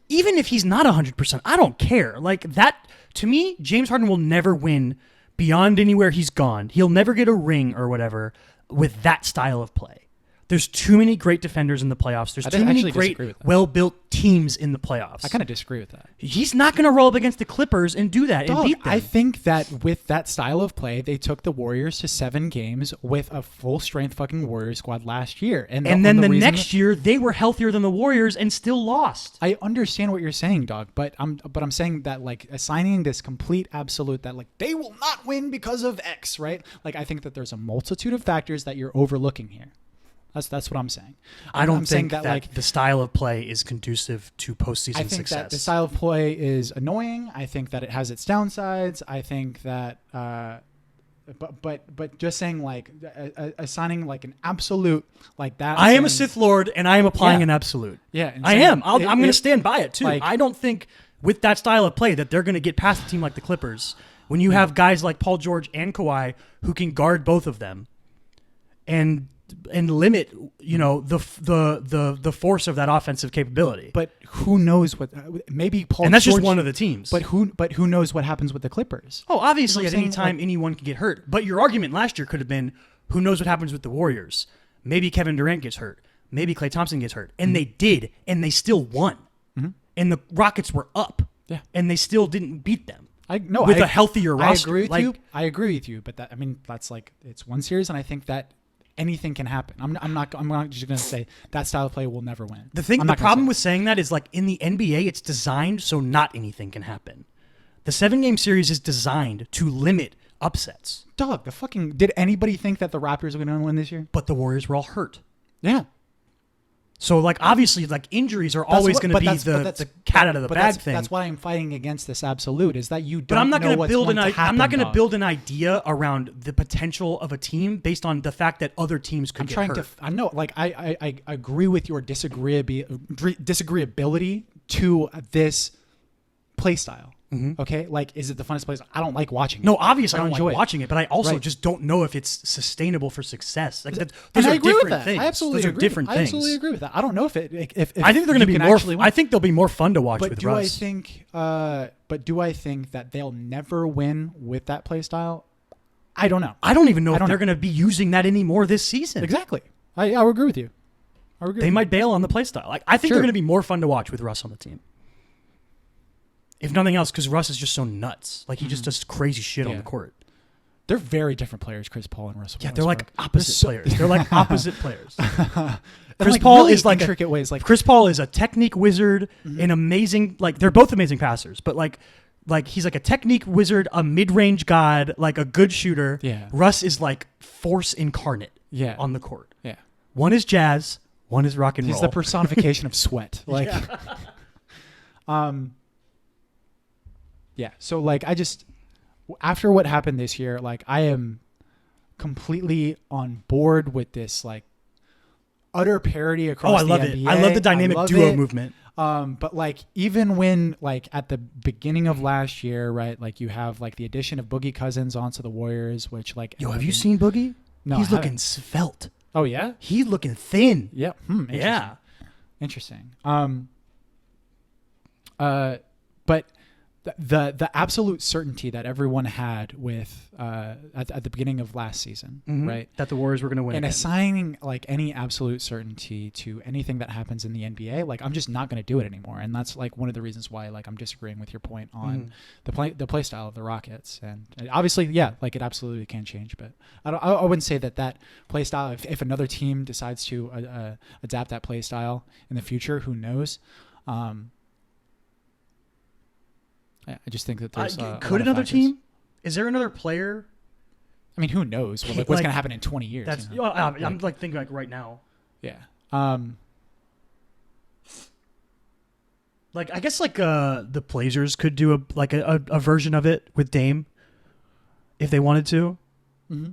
Even if he's not 100%, I don't care. Like that, to me, James Harden will never win beyond anywhere he's gone. He'll never get a ring or whatever with that style of play. There's too many great defenders in the playoffs. There's I too many actually great, disagree with that. well-built teams in the playoffs. I kind of disagree with that. He's not going to roll up against the Clippers and do that and Dog, beat them. I think that with that style of play, they took the Warriors to 7 games with a full-strength fucking Warriors squad last year. And then the next year, they were healthier than the Warriors and still lost. I understand what you're saying, dog, but I'm saying that like assigning this complete absolute that like they will not win because of X, right? Like I think that there's a multitude of factors that you're overlooking here. That's what I'm saying. I don't I'm saying think that like the style of play is conducive to postseason I think success. that the style of play is annoying. I think that it has its downsides. I think that, but just saying like assigning like an absolute like that. I am a Sith Lord and I am applying an absolute. Yeah, and I saying am. I'm going to stand by it too. like- I don't think with that style of play that they're going to get past a team like the Clippers when you have guys like Paul George and Kawhi who can guard both of them and limit, the force of that offensive capability. But who knows what? Maybe Paul. And that's George, just one of the teams. But who knows what happens with the Clippers? Oh, obviously, You at know what I'm any saying? time, anyone can get hurt. But your argument last year could have been, who knows what happens with the Warriors? Maybe Kevin Durant gets hurt. Maybe Klay Thompson gets hurt. And they did, and they still won. And the Rockets were up. Yeah. And they still didn't beat them. With a healthier roster. I agree with you. I agree with you. But that's like it's one series, and I think that anything can happen. I'm not just going to say that style of play will never win. The problem with saying that is like in the NBA, it's designed so not anything can happen. The 7-game series is designed to limit upsets. Dog, did anybody think that the Raptors were going to win this year? But the Warriors were all hurt. Yeah. So like obviously like injuries are always going to be the cat out of the bag thing. That's why I'm fighting against this absolute is that you don't. But I'm not know what's going to happen. I'm not going to dog. build an idea around the potential of a team based on the fact that other teams could get hurt. I know, like I agree with your disagreeability to this play style. Okay, like is it the funnest place? I don't like watching it. No, obviously I don't enjoy like watching it, but I also Right. just don't know if it's sustainable for success. Like those And are I agree with different that. things. I absolutely those agree. are different I things. absolutely agree with that. I don't know if I think you they're going to be can more. actually win. I think they'll be more fun to watch But with do Russ. I think? But do I think that they'll never win with that play style? I don't know. I don't even know if don't they're know. going to be using that anymore this season. Exactly. I would agree with you. They might bail on the play style. Like I think Sure. they're going to be more fun to watch with Russ on the team. If nothing else, because Russ is just so nuts. Like he just does crazy shit on Yeah. the court. They're very different players, Chris Paul and Russell. Yeah, they're like Westbrook. opposite players. They're like opposite players. In, Chris like, Paul really is like intricate ways. Like Chris Paul is a technique wizard, an amazing. Like they're both amazing passers, but like he's like a technique wizard, a mid-range god, like a good shooter. Yeah. Russ is like force incarnate. Yeah. On the court. Yeah. One is jazz. One is rock and He's roll. the personification of sweat. Like, yeah. So like, after what happened this year, like I am completely on board with this like utter parity across. I love the it. NBA. I love the dynamic duo it. movement. But like even when like at the beginning of last year, right? Like you have like the addition of Boogie Cousins onto the Warriors, which like Have you seen Boogie? No, he's I looking haven't. svelte. Oh yeah, He's looking thin. yeah, Yeah. interesting. But the absolute certainty that everyone had with at the beginning of last season, right? That the Warriors were going to win. And again. assigning like any absolute certainty to anything that happens in the NBA, like I'm just not going to do it anymore. And that's like one of the reasons why like I'm disagreeing with your point on the play style of the Rockets. And obviously, yeah, like it absolutely can change. But I wouldn't say that play style. If another team decides to adapt that play style in the future, who knows? Yeah, I just think that there's could another team? Is there another player? I mean, who knows? Well, like, what's Like, going to happen in 20 years? That's you know? I'm like thinking like right now. Yeah. Like I guess like the Blazers could do a version of it with Dame if they wanted to. Mm-hmm.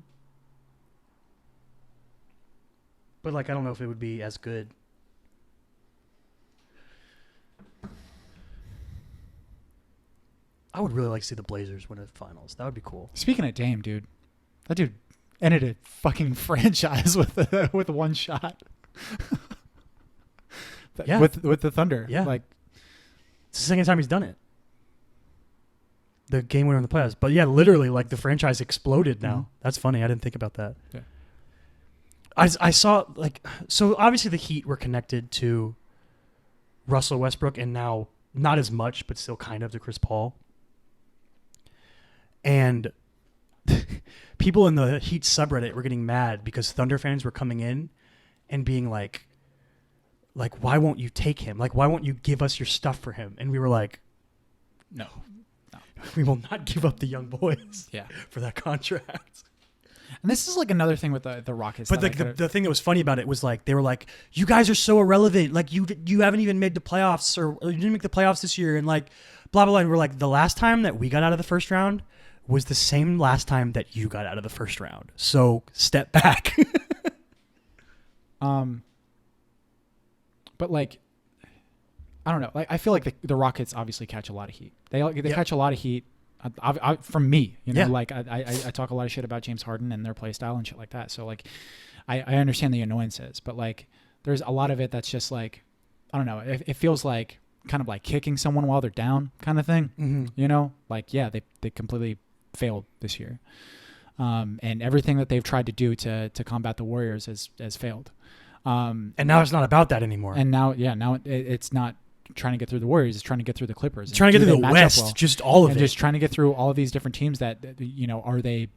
But like I don't know if it would be as good. I would really like to see the Blazers win the finals. That would be cool. Speaking of Dame, dude, that dude ended a fucking franchise with one shot. Yeah. With the Thunder. Yeah. Like It's the second time he's done it. The game winner in the playoffs. But yeah, literally like the franchise exploded now. Mm-hmm. That's funny. I didn't think about that. Yeah. I saw like so obviously the Heat were connected to Russell Westbrook and now not as much, but still kind of to Chris Paul. And people in the Heat subreddit were getting mad because Thunder fans were coming in and being like, why won't you take him? Like, why won't you give us your stuff for him? And we were like, no. We will not give up the young boys for that contract. And this is like another thing with the Rockets. But the thing that was funny about it was like they were like, you guys are so irrelevant. Like you haven't even made the playoffs or you didn't make the playoffs this year. And like blah, blah, blah. And we're like, the last time that we got out of the first round was the same last time that you got out of the first round. So step back. But like, I don't know. Like I feel like the Rockets obviously catch a lot of heat. They catch a lot of heat from me. You know, like I talk a lot of shit about James Harden and their play style and shit like that. So like, I understand the annoyances, but like, there's a lot of it that's just like, I don't know. It feels like kind of like kicking someone while they're down, kind of thing. Mm-hmm. You know, like they completely failed this year, and everything that they've tried to do to combat the Warriors has failed. And now it's not about that anymore. And now it's not trying to get through the Warriors. It's trying to get through the Clippers. Trying to get through the West, well, just all of it. Just trying to get through all of these different teams that, you know, are they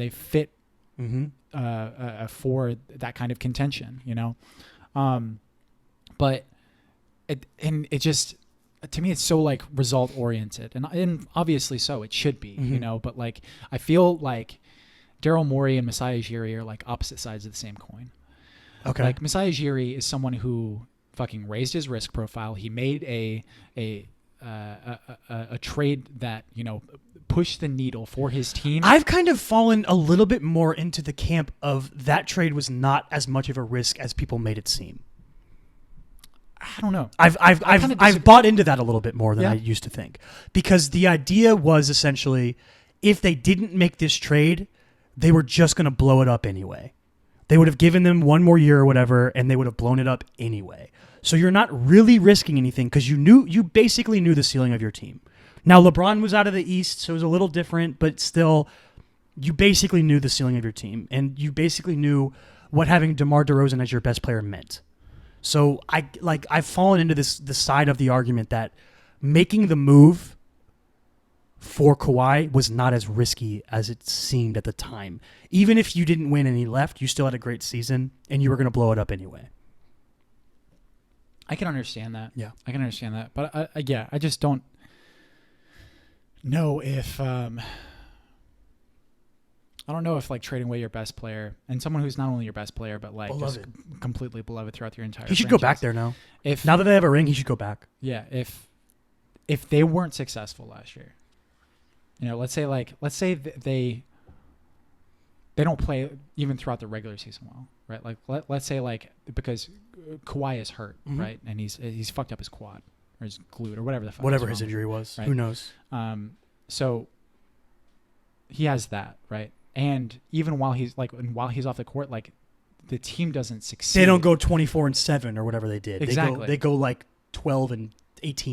fit for that kind of contention, you know? But it just, to me, it's so like result oriented and obviously so it should be, you know, but like, I feel like Daryl Morey and Masai Ujiri are like opposite sides of the same coin. Okay. Like Masai Ujiri is someone who fucking raised his risk profile. He made a trade that, you know, pushed the needle for his team. I've kind of fallen a little bit more into the camp of that trade was not as much of a risk as people made it seem. I don't know. I've bought into that a little bit more than I used to think, because the idea was essentially if they didn't make this trade, they were just going to blow it up anyway. They would have given them one more year or whatever, and they would have blown it up anyway. So you're not really risking anything because you basically knew the ceiling of your team. Now LeBron was out of the East, so it was a little different, but still, you basically knew the ceiling of your team, and you basically knew what having DeMar DeRozan as your best player meant. So I've fallen into the side of the argument that making the move for Kawhi was not as risky as it seemed at the time. Even if you didn't win and he left, you still had a great season and you were going to blow it up anyway. I can understand that. Yeah. I can understand that. But I just don't know if I don't know if like trading away your best player and someone who's not only your best player but like beloved. Just completely beloved throughout your entire He should franchise. go back there now. If now that they have a ring, he should go back. Yeah, if they weren't successful last year, you know, let's say they don't play even throughout the regular season well, right? Like let's say like because Kawhi is hurt, right, and he's fucked up his quad or his glute or whatever the fuck. Whatever his injury was, right? Who knows? So he has that, right? And even while he's off the court, like the team doesn't succeed. They don't go 24-7 or whatever they did. Exactly. They go like 12-18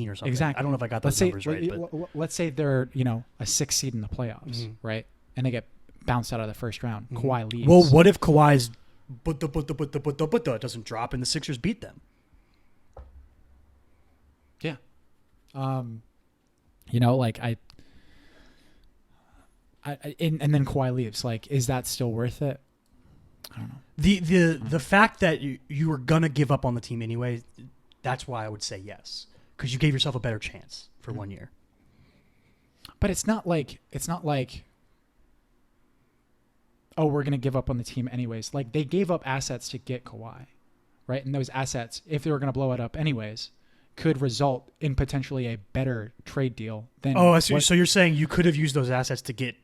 or something. Exactly. I don't know if I got those numbers right. But let's say they're, you know, a 6th seed in the playoffs, right? And they get bounced out of the first round. Kawhi leaves. Well, what if Kawhi's but doesn't drop and the Sixers beat them? Yeah. You know, like and then Kawhi leaves. Like, is that still worth it? I don't know. The fact that you were gonna give up on the team anyway, that's why I would say yes, because you gave yourself a better chance for 1 year. But it's not like oh, we're gonna give up on the team anyways. Like they gave up assets to get Kawhi, right? And those assets, if they were gonna blow it up anyways, could result in potentially a better trade deal than. Oh, so you're saying you could have used those assets to get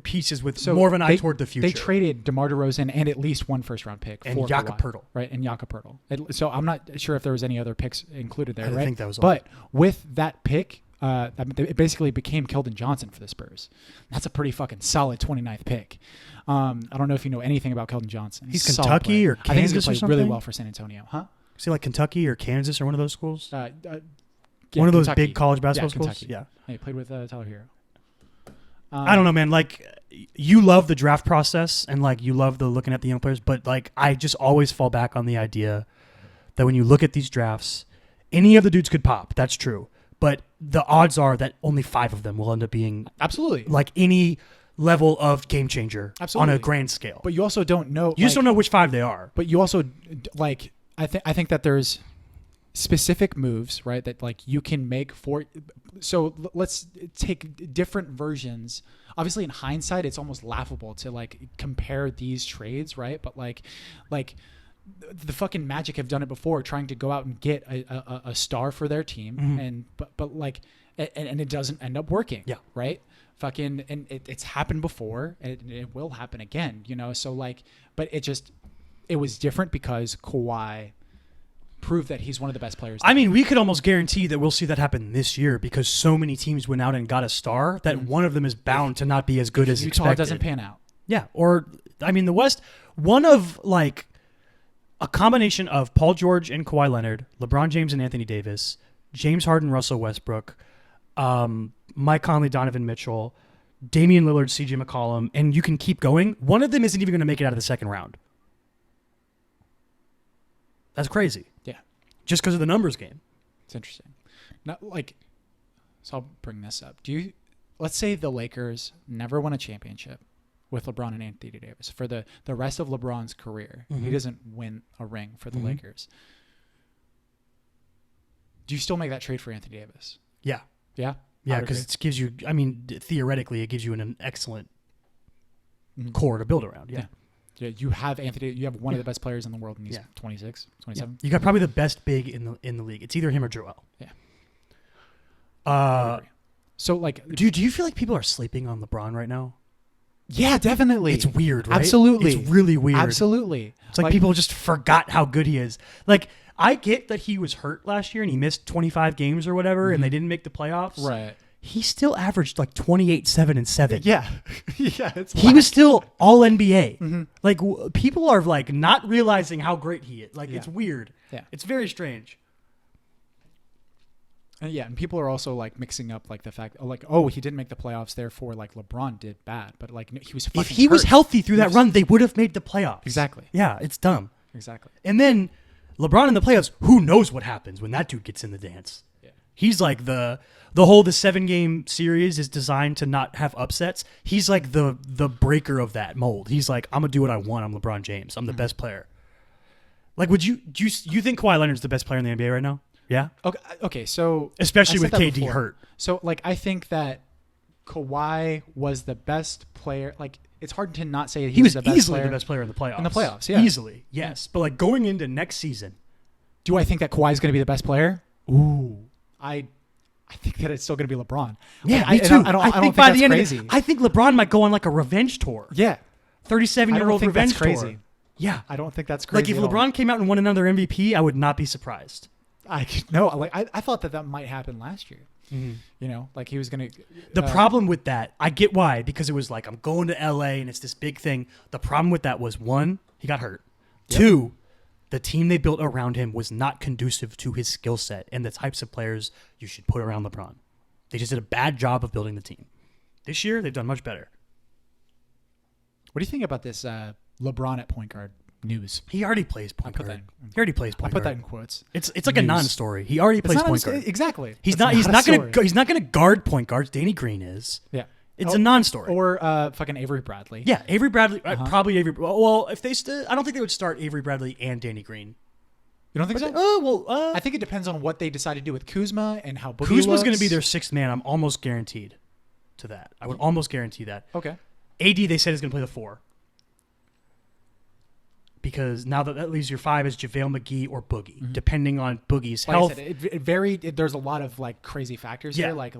pieces with more of an eye toward the future. They traded DeMar DeRozan and at least one first-round pick and for Jakob Kawhi, Poeltl. Right, and Jakob Poeltl. So I'm not sure if there was any other picks included there, right? I think that was all. But with that pick, it basically became Keldon Johnson for the Spurs. That's a pretty fucking solid 29th pick. I don't know if you know anything about Keldon Johnson. He's Kentucky or Kansas I think he's or something? really well for San Antonio. Huh? Is he like Kentucky or Kansas or one of those schools? Yeah, one of those Kentucky. big college basketball Kentucky. schools? Yeah. He played with Tyler Hero. I don't know, man. Like, you love the draft process and like you love the looking at the young players, but like I just always fall back on the idea that when you look at these drafts, any of the dudes could pop. That's true. But the odds are that only 5 of them will end up being Absolutely. like any level of game changer Absolutely. on a grand scale. But you also don't know. You just don't know which 5 they are. But you also like I think that there's specific moves, right, that like you can make for. So let's take different versions. Obviously, in hindsight, it's almost laughable to like compare these trades, right? But like the fucking Magic have done it before, trying to go out and get a star for their team, and but like and it doesn't end up working. Yeah. Right. Fucking and it's happened before, and it will happen again. So like, but it was different because Kawhi proved that he's one of the best players. I mean, we could almost guarantee that we'll see that happen this year because so many teams went out and got a star that one of them is bound to not be as good as Utah expected. doesn't pan out. Yeah, or I mean, the West, one of like a combination of Paul George and Kawhi Leonard, LeBron James and Anthony Davis, James Harden, Russell Westbrook, Mike Conley, Donovan Mitchell, Damian Lillard, CJ McCollum, and you can keep going. One of them isn't even going to make it out of the second round. That's crazy. Yeah. Just because of the numbers game. It's interesting. Not like, so I'll bring this up. Let's say the Lakers never won a championship with LeBron and Anthony Davis for the rest of LeBron's career. He doesn't win a ring for the Lakers. Do you still make that trade for Anthony Davis? Yeah. Yeah? Yeah, because it gives you, I mean, theoretically, it gives you an excellent core to build around. Yeah. Yeah, you have Anthony. You have one of the best players in the world, and he's 26, 27. You got probably the best big in the league. It's either him or Joel. Yeah. So, like, do you feel like people are sleeping on LeBron right now? Yeah, definitely. It's weird, right? Absolutely. It's really weird. Absolutely. It's like people just forgot how good he is. Like, I get that he was hurt last year and he missed 25 games or whatever, and they didn't make the playoffs. Right. He still averaged like 28, 7, and 7. Yeah. Yeah. He was still all NBA. Like, people are like not realizing how great he is. Like, it's weird. Yeah. It's very strange. And people are also like mixing up like the fact, like, oh, he didn't make the playoffs, therefore like LeBron did bad, but like he was fucking If he was hurt. healthy through that run, they would have made the playoffs. Exactly. Yeah, it's dumb. Exactly. And then LeBron in the playoffs, who knows what happens when that dude gets in the dance? Yeah. He's like the 7-game series is designed to not have upsets. He's like the breaker of that mold. He's like, I'm gonna do what I want. I'm LeBron James. I'm the best player. Like, do you think Kawhi Leonard's the best player in the NBA right now? Yeah. Okay. So especially I with said that KD before. hurt. So like I think that Kawhi was the best player. Like it's hard to not say He was the best easily player the best player in the playoffs. in the playoffs. Yeah, Easily, yes. But like going into next season, do I think that Kawhi is going to be the best player? ooh, I think that it's still going to be LeBron. yeah, Like, me too. I don't think by that's the end crazy. of it, I think LeBron might go on like a revenge tour. Yeah, 37-year-old think revenge that's crazy. tour. Yeah, I don't think that's crazy. like if at all. LeBron came out and won another MVP, I would not be surprised. I thought that might happen last year. You know, like he was going to. The problem with that, I get why, because it was like, I'm going to LA and it's this big thing. The problem with that was, one, he got hurt. Yep. Two, the team they built around him was not conducive to his skill set and the types of players you should put around LeBron. They just did a bad job of building the team. This year, they've done much better. What do you think about this LeBron at point guard news? He already plays point guard. He already plays point I put guard. that in quotes. It's like a non-story. He already plays point guard. Exactly. He's It's not a story. gonna guard point guards. Danny Green is. Yeah. It's a non-story. Or fucking Avery Bradley. Yeah, Avery Bradley. Probably Avery. Well, if they I don't think they would start Avery Bradley and Danny Green. You don't think so? I I think it depends on what they decide to do with Kuzma and how Boogie Kuzma's looks. going to be their sixth man. I'm almost guaranteed to that. I would almost guarantee that. Okay. AD, they said, is going to play the 4. Because now that leaves your 5 is JaVale McGee or Boogie, depending on Boogie's Like health. I said, there's a lot of like crazy factors here. Like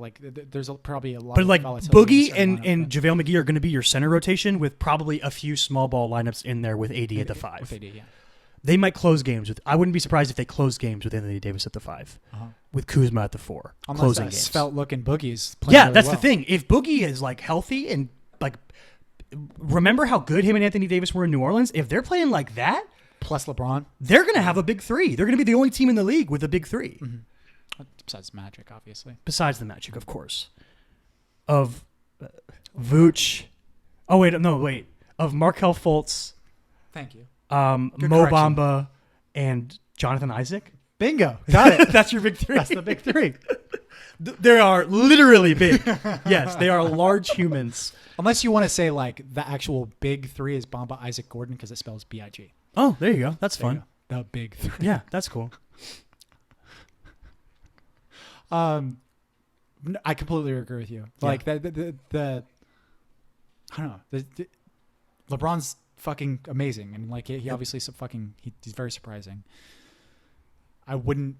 there's probably a lot. But of like volatility Boogie in the and lineup, JaVale McGee are going to be your center rotation with probably a few small ball lineups in there with AD at the 5. With AD, yeah. They might close games with. I wouldn't be surprised if they close games with Anthony Davis at the 5, with Kuzma at the 4, Unless closing that games. svelte looking Boogie's playing Yeah, really that's well. the thing. If Boogie is like healthy and like, remember how good him and Anthony Davis were in New Orleans? If they're playing like that, Plus LeBron. they're going to have a big 3. They're going to be the only team in the league with a big 3. Besides Magic, obviously. Besides the Magic, of course. Of Vooch, Oh wait, no, wait. Of Markel Fultz, Thank you. Mo correction. Bamba, and Jonathan Isaac. Bingo. Got it. That's your big three. That's the big three. They are literally big. Yes, they are large humans. Unless you want to say like the actual big three is Bamba, Isaac, Gordon because it spells B-I-G. Oh, there you go. That's There you fun. go. The big three. Yeah, that's cool. I completely agree with you. Yeah. Like the I don't know. LeBron's fucking amazing, and like he obviously he's very surprising. I wouldn't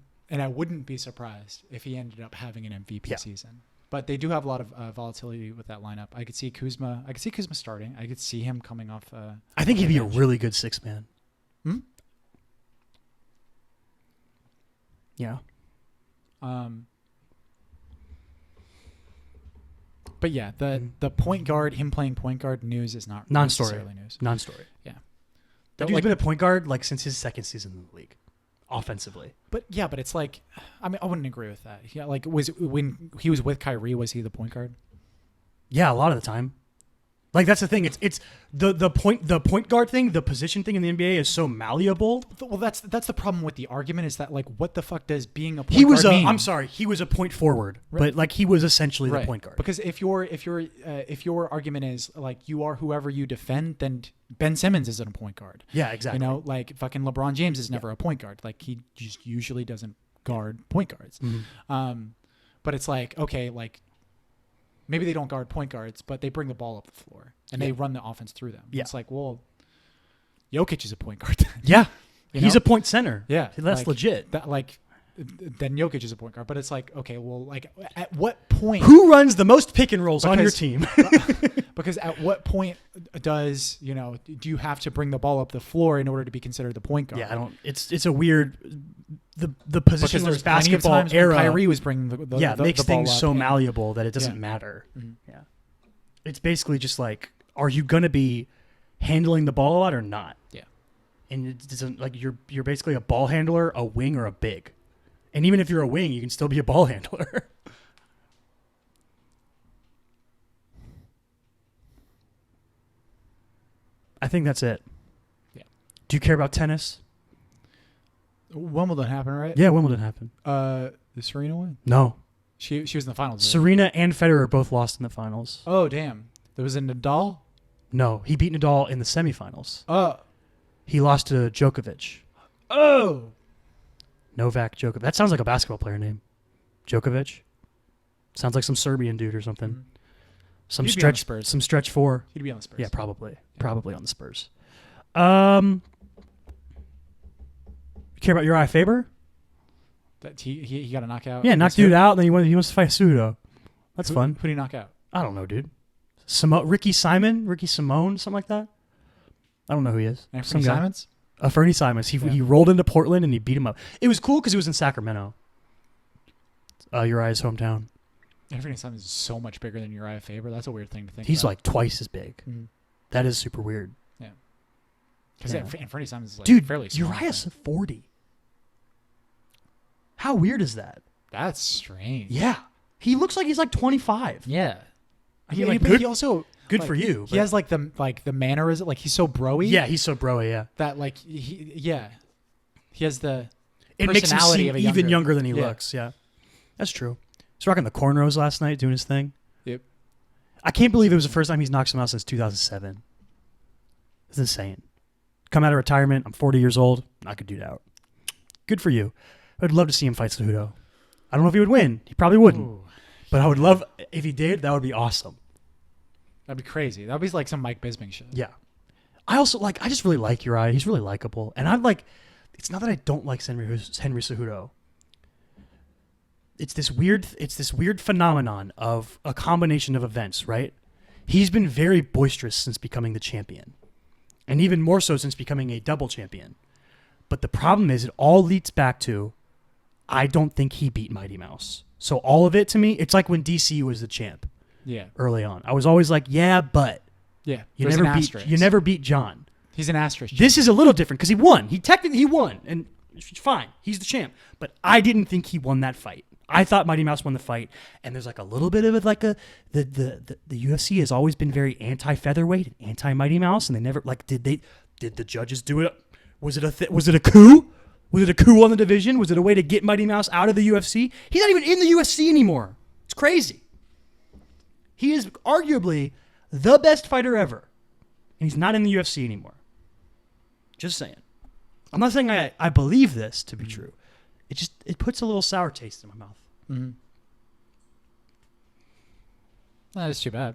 be surprised if he ended up having an MVP season. But they do have a lot of volatility with that lineup. I could see Kuzma starting. I could see him coming off. I think he'd be a bench. really good six man. Hmm? Yeah. But yeah, the point guard, him playing point guard news is not Non-story. necessarily news. Non-story. Yeah. That But dude's like, been a point guard like since his second season in the league, offensively. but it's like, I mean, I wouldn't agree with that. Yeah, like when he was with Kyrie, was he the point guard? Yeah, a lot of the time. Like that's the thing. It's the point guard thing, the position thing in the NBA is so malleable. Well, that's the problem with the argument is that like, what the fuck does being a point He was guard a. mean? I'm sorry. He was a point forward, Right. but like he was essentially the Right. point guard. Because if your argument is like you are whoever you defend, then Ben Simmons isn't a point guard. Yeah, exactly. You know, like fucking LeBron James is never a point guard. Like he just usually doesn't guard point guards. Mm-hmm. But it's like, okay, like maybe they don't guard point guards, but they bring the ball up the floor and they run the offense through them. Yeah. It's like, well, Jokic is a point guard. Then. Yeah, You he's know? a point center. Yeah, that's like, legit. That like, then Jokic is a point guard. But it's like, okay, well, like at what point? Who runs the most pick and rolls on your team? Because at what point do you have to bring the ball up the floor in order to be considered the point guard? Yeah, I don't. It's a weird. The Because positionless there's plenty of basketball times when era. Kyrie was bringing the makes the ball things up so and- malleable that it doesn't Yeah. matter. Mhm. Yeah, it's basically just like, are you gonna be handling the ball a lot or not? Yeah. And it doesn't like you're basically a ball handler, a wing, or a big. And even if you're a wing, you can still be a ball handler. I think that's it. Yeah. Do you care about tennis? Wimbledon happened, right? Yeah, Wimbledon happened. Did Serena win? No. She was in the finals. right? Serena and Federer both lost in the finals. Oh damn! There was a Nadal. No, he beat Nadal in the semifinals. Oh. He lost to Djokovic. Oh. Novak Djokovic. That sounds like a basketball player name. Djokovic. Sounds like some Serbian dude or something. Some He'd be on the stretch. Spurs. Some stretch four. He'd be on the Spurs. Yeah, probably. Yeah. Probably on the Spurs. You care about Uriah Faber? That he got a knockout. Yeah, knocked dude out, and then he wants to fight Cejudo. That's fun. Who did he knock out? I don't know, dude. Ricky Simone, something like that. I don't know who he is. Anthony Simons. Fernie Simons. He rolled into Portland and he beat him up. It was cool because he was in Sacramento. Uriah's hometown. Anthony Simons is so much bigger than Uriah Faber. That's a weird thing to think. He's about. like twice as big. Mhm. That is super weird. Because Yeah. Anthony Simons is like Dude, fairly small. Uriah's 40. How weird is that? That's strange. Yeah. He looks like he's like 25. Yeah. I mean, like, but good, he also good like, for you. He has like the mannerism. Like he's so broy. Yeah, he's so bro-y, yeah. That like he has the It makes him personality seem of a even younger than he Yeah. looks, yeah. That's true. He's rocking the cornrows last night, doing his thing. Yep. I can't believe it was the first time he's knocked someone out since 2007. It's insane. Come out of retirement. I'm 40 years old. Knock a dude out. Good for you. I'd love to see him fight Cejudo. I don't know if he would win. He probably wouldn't. Ooh, But I would love, if he did, that would be awesome. that'd be crazy. That'd be like some Mike Bisping shit. Yeah. I just really like Uriah. He's really likable. And I'm like, it's not that I don't like Henry Cejudo. It's this weird phenomenon of a combination of events, right? He's been very boisterous since becoming the champion. And even more so since becoming a double champion. But the problem is it all leads back to, I don't think he beat Mighty Mouse. So all of it to me, it's like when DC was the champ Yeah. early on. I was always like, yeah, but Yeah. you There's never an beat asterisk. you never beat John. He's an asterisk. This is a little different because he won. He technically won, and it's fine. He's the champ. But I didn't think he won that fight. I thought Mighty Mouse won the fight, and there's like a little bit of it, like the UFC has always been very anti-featherweight and anti-Mighty Mouse, and they never did the judges do it? Was it a coup? Was it a coup on the division? Was it a way to get Mighty Mouse out of the UFC? He's not even in the UFC anymore. It's crazy. He is arguably the best fighter ever, and he's not in the UFC anymore. Just saying. I'm not saying I believe this to be true. It puts a little sour taste in my mouth. Mm-hmm. That is too bad.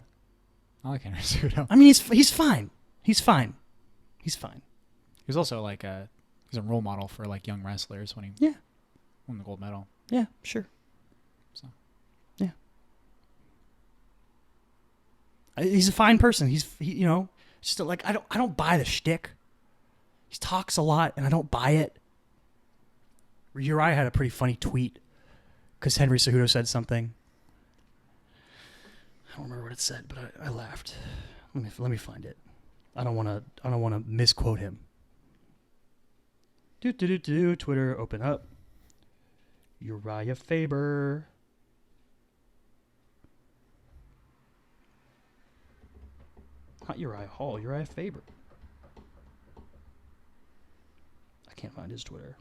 I like Henry Cejudo. I mean, he's fine. He's fine. He's fine. He was also like he's a role model for like young wrestlers when he won the gold medal. Yeah, sure. So yeah, he's a fine person. He just like I don't buy the shtick. He talks a lot, and I don't buy it. Uriah had a pretty funny tweet because Henry Cejudo said something. I don't remember what it said, but I laughed. Let me find it. I don't want to misquote him. Twitter, open up. Uriah Faber. Not Uriah Hall, Uriah Faber. I can't find his Twitter.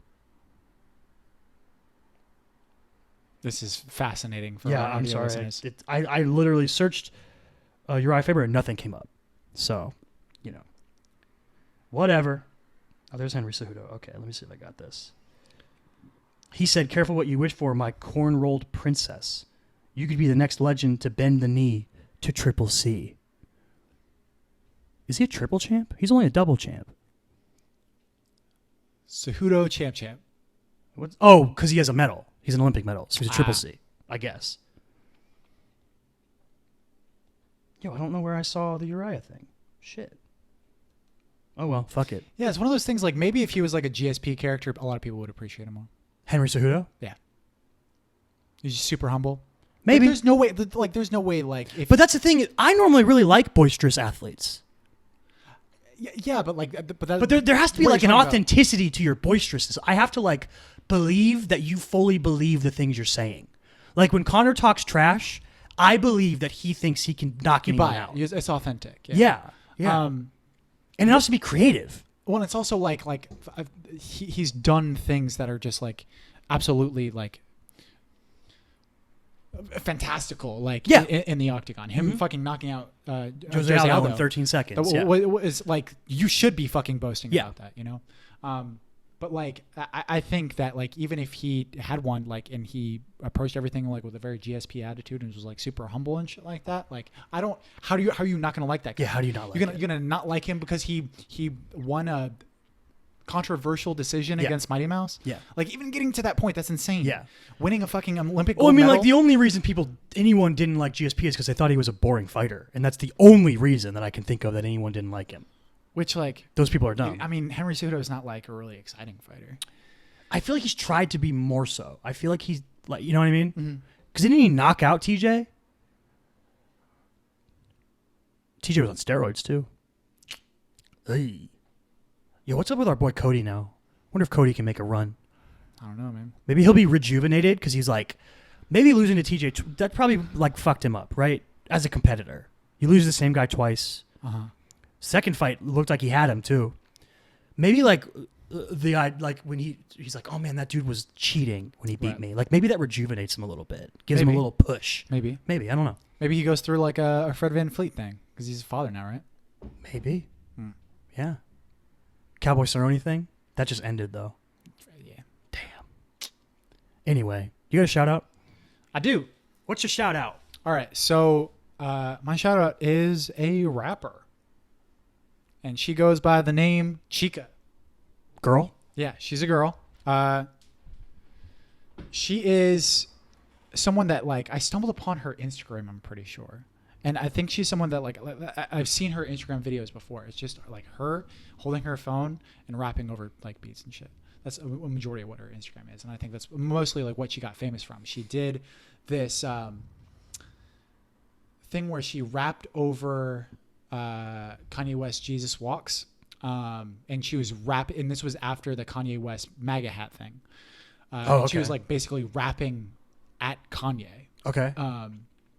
this is fascinating for Yeah, our I'm audio sorry. listeners. I literally searched Uriah Faber and nothing came up. So, whatever. Oh, there's Henry Cejudo. Okay, let me see if I got this. He said, "Careful what you wish for, my corn-rolled princess. You could be the next legend to bend the knee to Triple C." Is he a triple champ? He's only a double champ. Cejudo champ. Oh, because he has a medal. He's an Olympic medal, so he's a triple C, I guess. Yo, I don't know where I saw the Uriah thing. Shit. Oh, well, fuck it. Yeah, it's one of those things like maybe if he was like a GSP character, a lot of people would appreciate him more. Henry Cejudo? Yeah. He's just super humble. Maybe. But there's no way, if... But that's the thing. I normally really like boisterous athletes. Yeah, but there has to be like an authenticity to your boisterousness. I have to like believe that you fully believe the things you're saying. Like when Connor talks trash, I believe that he thinks he can knock anyone out. It's authentic. Yeah. And it has to be creative. Well, it's also like he's done things that are just like absolutely like fantastical, like in the octagon. Him fucking knocking out Jose Aldo in 13 seconds. Is like you should be fucking boasting about that, But like I think that like even if he had one like and he approached everything like with a very GSP attitude and was like super humble and shit like that, like how are you not gonna like that guy? Yeah, how do you not like you're gonna not like him because he won a controversial decision against Mighty Mouse? Yeah. Like even getting to that point, that's insane. Yeah. Winning a fucking Olympic Well, I mean, medal. like the only reason anyone didn't like GSP is because they thought he was a boring fighter. And that's the only reason that I can think of that anyone didn't like him. Which like those people are dumb. I mean, Henry Cejudo is not like a really exciting fighter. I feel like he's tried to be more so. I feel like he's like, you know what I mean? Because didn't he knock out TJ? TJ was on steroids too. Hey. Yo, what's up with our boy Cody now? Wonder if Cody can make a run. I don't know, man. Maybe he'll be rejuvenated because he's like, maybe losing to TJ, that probably like fucked him up, right? As a competitor. You lose the same guy twice. Second fight looked like he had him too. Maybe like when he's like, oh man, that dude was cheating when he beat me. Like maybe that rejuvenates him a little bit, gives him a little push. Maybe I don't know. Maybe he goes through like a Fred VanVleet thing because he's a father now, right? Maybe. Yeah. Cowboy Cerrone thing that just ended though. Yeah. Damn. Anyway, you got a shout out? I do. What's your shout out? All right, so my shout out is a rapper. And she goes by the name Chica. Girl? Yeah, she's a girl. She is someone that, like, I stumbled upon her Instagram, I'm pretty sure. And I think she's someone that, like, I've seen her Instagram videos before. It's just, like, her holding her phone and rapping over, like, beats and shit. That's a majority of what her Instagram is. And I think that's mostly, like, what she got famous from. She did this thing where she rapped over... Kanye West Jesus Walks, and she was rapping, and this was after the Kanye West MAGA hat thing. Okay. She was like basically rapping at Kanye. Okay.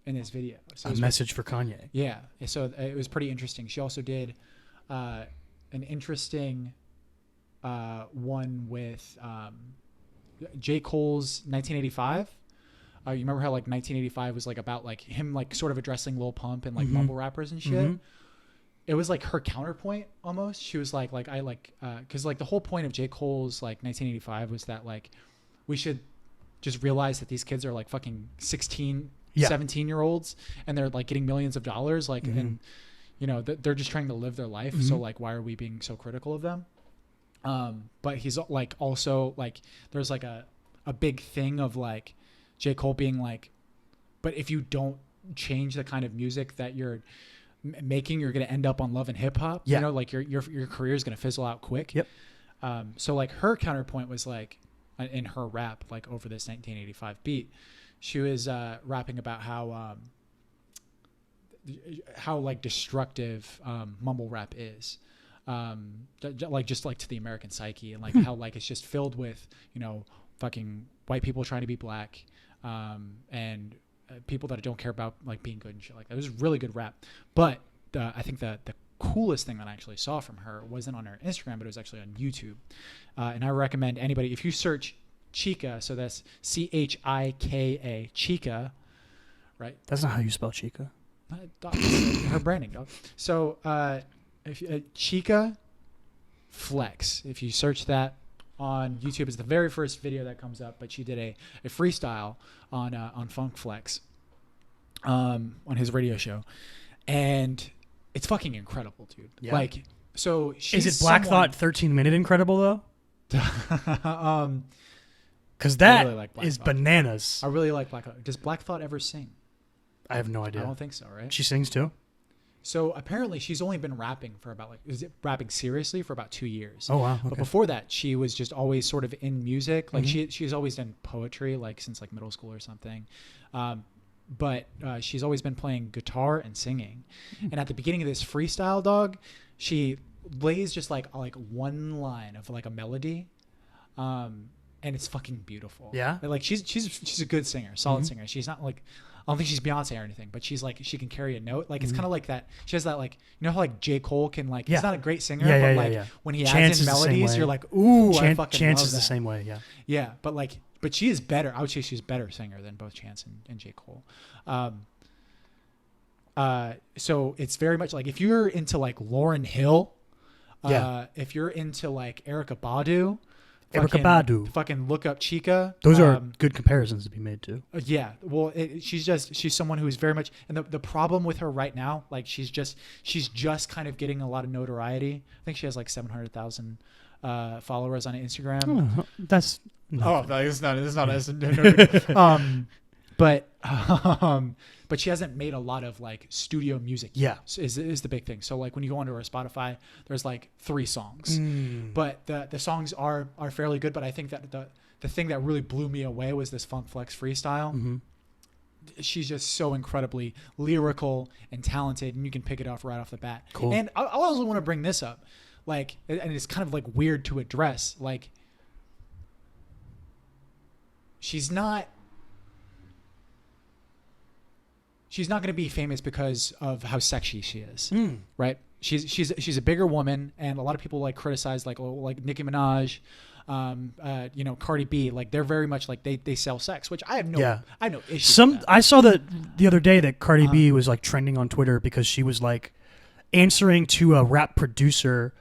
In this video. So A message for Kanye. Yeah. So it was pretty interesting. She also did an interesting one with J. Cole's 1985. You remember how like 1985 was like about like him like sort of addressing Lil Pump and like mumble rappers and shit. It was like her counterpoint almost. She was like I like because like the whole point of J. Cole's like 1985 was that like we should just realize that these kids are like fucking 16, 17-year-olds and they're like getting millions of dollars like and you know they're just trying to live their life. So like why are we being so critical of them? But he's like also like there's like a big thing of like J. Cole being like, but if you don't change the kind of music that you're making, you're going to end up on Love and Hip Hop. You know, like your career is going to fizzle out quick. So like her counterpoint was like in her rap, like over this 1985 beat, she was rapping about how like destructive mumble rap is. Like just like to the American psyche and like how like it's just filled with, you know, fucking white people trying to be black and people that don't care about like being good and shit like that. It was really good rap. But I think the coolest thing that I actually saw from her wasn't on her Instagram, but it was actually on YouTube. And I recommend anybody, if you search Chica, so that's Chika, Chica, right? That's not how you spell Chica. Her branding, dog. So if Chica Flex, if you search that on YouTube, it's the very first video that comes up. But she did a freestyle on Funk Flex on his radio show, and it's fucking incredible, dude. Yeah. Like, so she's is it Black Thought 13-minute incredible though? Because that really like is Thought. Bananas. I really like Black Thought. Does Black Thought ever sing? I have no idea. I don't think so, right? She sings too? So apparently she's only been rapping for about rapping seriously for about 2 years. Oh wow. Okay. But before that, she was just always sort of in music. Like she's always done poetry like since like middle school or something. But she's always been playing guitar and singing. And at the beginning of this freestyle, dog, she lays just like one line of like a melody. And it's fucking beautiful. Yeah. Like she's a good singer, solid singer. She's not like, I don't think she's Beyonce or anything, but she's like, she can carry a note. Like it's kind of like that. She has that like, you know how like J. Cole can like, he's not a great singer, but like when he adds in melodies, you're like, ooh, I fucking Chance love is that. The same way. Yeah. Yeah. But she is better. I would say she's a better singer than both Chance and J. Cole. So it's very much like if you're into like Lauryn Hill, if you're into like Erykah Badu, fucking look up Chica. Those are good comparisons to be made too. Yeah. Well, she's someone who is very much, and the problem with her right now, like she's just kind of getting a lot of notoriety. I think she has like 700,000 followers on Instagram. Oh, that's it's not but she hasn't made a lot of like studio music. Yeah, is the big thing. So like when you go onto her Spotify, there's like 3 songs, but the songs are fairly good. But I think that the thing that really blew me away was this Funk Flex freestyle. She's just so incredibly lyrical and talented, and you can pick it off right off the bat. Cool. And I also want to bring this up, like, and it's kind of like weird to address, like, she's not going to be famous because of how sexy she is, right? She's a bigger woman, and a lot of people like criticize like Nicki Minaj, Cardi B, like they're very much like they sell sex, which I have no issue with that. I saw that the other day that Cardi B was like trending on Twitter because she was like answering to a rap producer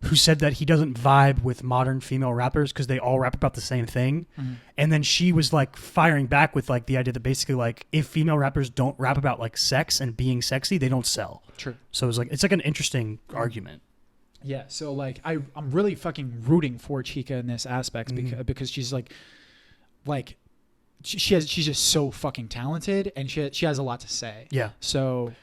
who said that he doesn't vibe with modern female rappers because they all rap about the same thing. And then she was like firing back with like the idea that basically like if female rappers don't rap about like sex and being sexy, they don't sell. True. So it's like an interesting argument. Yeah. So like I'm really fucking rooting for Chica in this aspect because she's like she's just so fucking talented and she has a lot to say. Yeah. So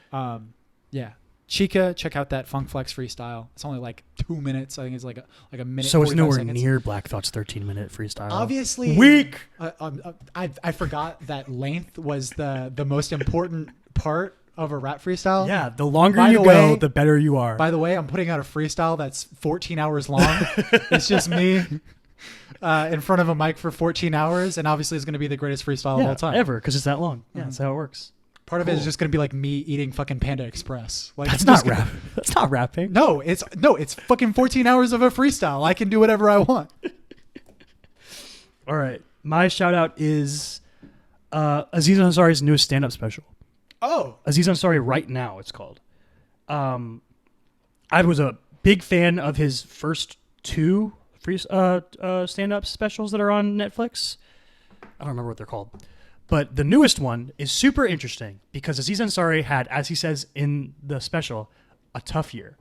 yeah. Chica, check out that Funk Flex freestyle. It's only like 2 minutes. I think it's like a minute. So it's nowhere near Black Thought's 13-minute freestyle. Obviously, weak. I forgot that length was the most important part of a rap freestyle. Yeah, the longer you go, the better you are. By the way, I'm putting out a freestyle that's 14 hours long. It's just me in front of a mic for 14 hours, and obviously it's going to be the greatest freestyle of all time ever, because it's that long. Yeah, that's how it works. Part of it is just going to be like me eating fucking Panda Express. Like That's not rap. That's not rapping. No, it's fucking 14 hours of a freestyle. I can do whatever I want. All right, my shout out is Aziz Ansari's newest stand-up special. Oh, Aziz Ansari Right Now, it's called. I was a big fan of his first two free stand-up specials that are on Netflix. I don't remember what they're called. But the newest one is super interesting because Aziz Ansari had, as he says in the special, a tough year.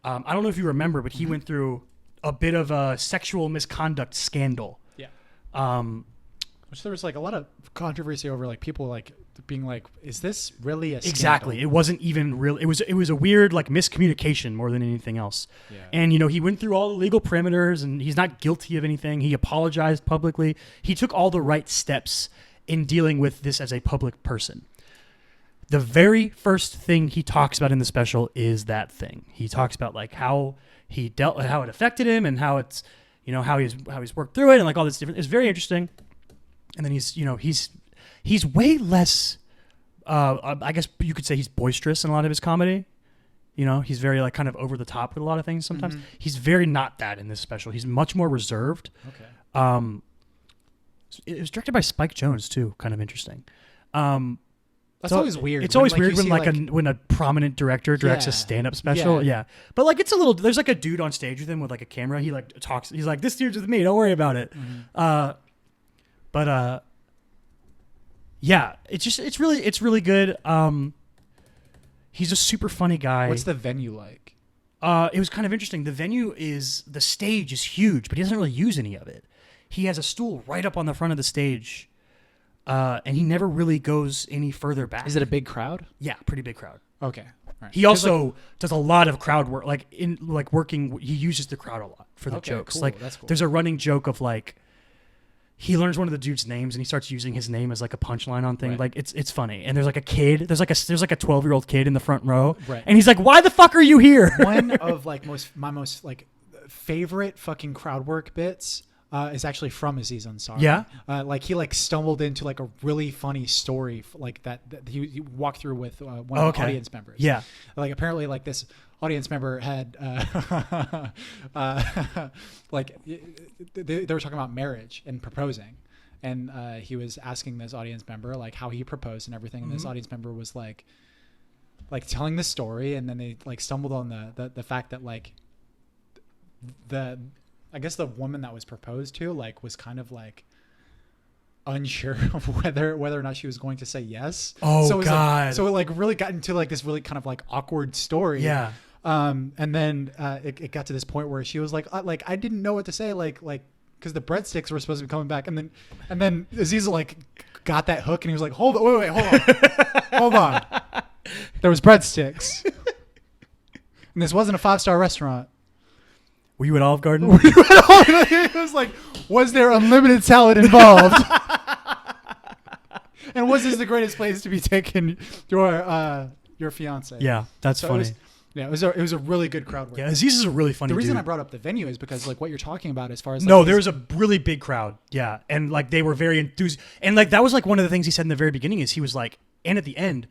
I don't know if you remember, but he went through a bit of a sexual misconduct scandal. Yeah. Which there was like a lot of controversy over like people like being like, is this really a scandal? Exactly. It wasn't even real. It was a weird like miscommunication more than anything else. Yeah. And, he went through all the legal parameters and he's not guilty of anything. He apologized publicly. He took all the right steps in dealing with this as a public person. The very first thing he talks about in the special is that thing. He talks about like how it affected him and how it's, how he's worked through it and like all this different. It's very interesting. And then he's way less. I guess you could say he's boisterous in a lot of his comedy. He's very like kind of over the top with a lot of things. Sometimes he's very not that in this special. He's much more reserved. Okay. It was directed by Spike Jonze too. Kind of interesting. That's always weird. It's always weird when a prominent director directs a stand-up special. Yeah. But like it's a little. There's like a dude on stage with him with like a camera. He like talks. He's like, "This dude's with me. Don't worry about it." Yeah. It's really good. He's a super funny guy. What's the venue like? It was kind of interesting. The stage is huge, but he doesn't really use any of it. He has a stool right up on the front of the stage, and he never really goes any further back. Is it a big crowd? Yeah, pretty big crowd. Okay. Right. He also does a lot of crowd work, working. He uses the crowd a lot for the jokes. Cool. Like, that's cool. There's a running joke of like, he learns one of the dude's names and he starts using his name as like a punchline on things. Right. Like it's funny. And there's like a kid. There's like a 12-year-old kid in the front row. Right. And he's like, "Why the fuck are you here?" One of like my most like favorite fucking crowd work bits. Is actually from Aziz Ansari. Yeah. Like he like stumbled into like a really funny story that he walked through with one of the audience members. Yeah. Like apparently like this audience member had like they were talking about marriage and proposing, and he was asking this audience member like how he proposed and everything, and this audience member was like telling the story, and then they like stumbled on the fact that like I guess the woman that was proposed to like was kind of like unsure of whether or not she was going to say yes. Oh, so God. So it like really got into like this really kind of like awkward story. Yeah. And then it got to this point where she was like I didn't know what to say like because the breadsticks were supposed to be coming back, and then Aziz like got that hook and he was like, hold on, wait, hold on, hold on. There was breadsticks, and this wasn't a 5-star restaurant. Were you at Olive Garden? It was like, was there unlimited salad involved? And was this the greatest place to be taking your fiance? Yeah, that's funny. It was a really good crowd work. Yeah, Aziz is a really funny dude. The reason I brought up the venue is because like what you're talking about as far as there was a really big crowd. Yeah, and like they were very enthused, and like that was like one of the things he said in the very beginning is he was like, and at the end,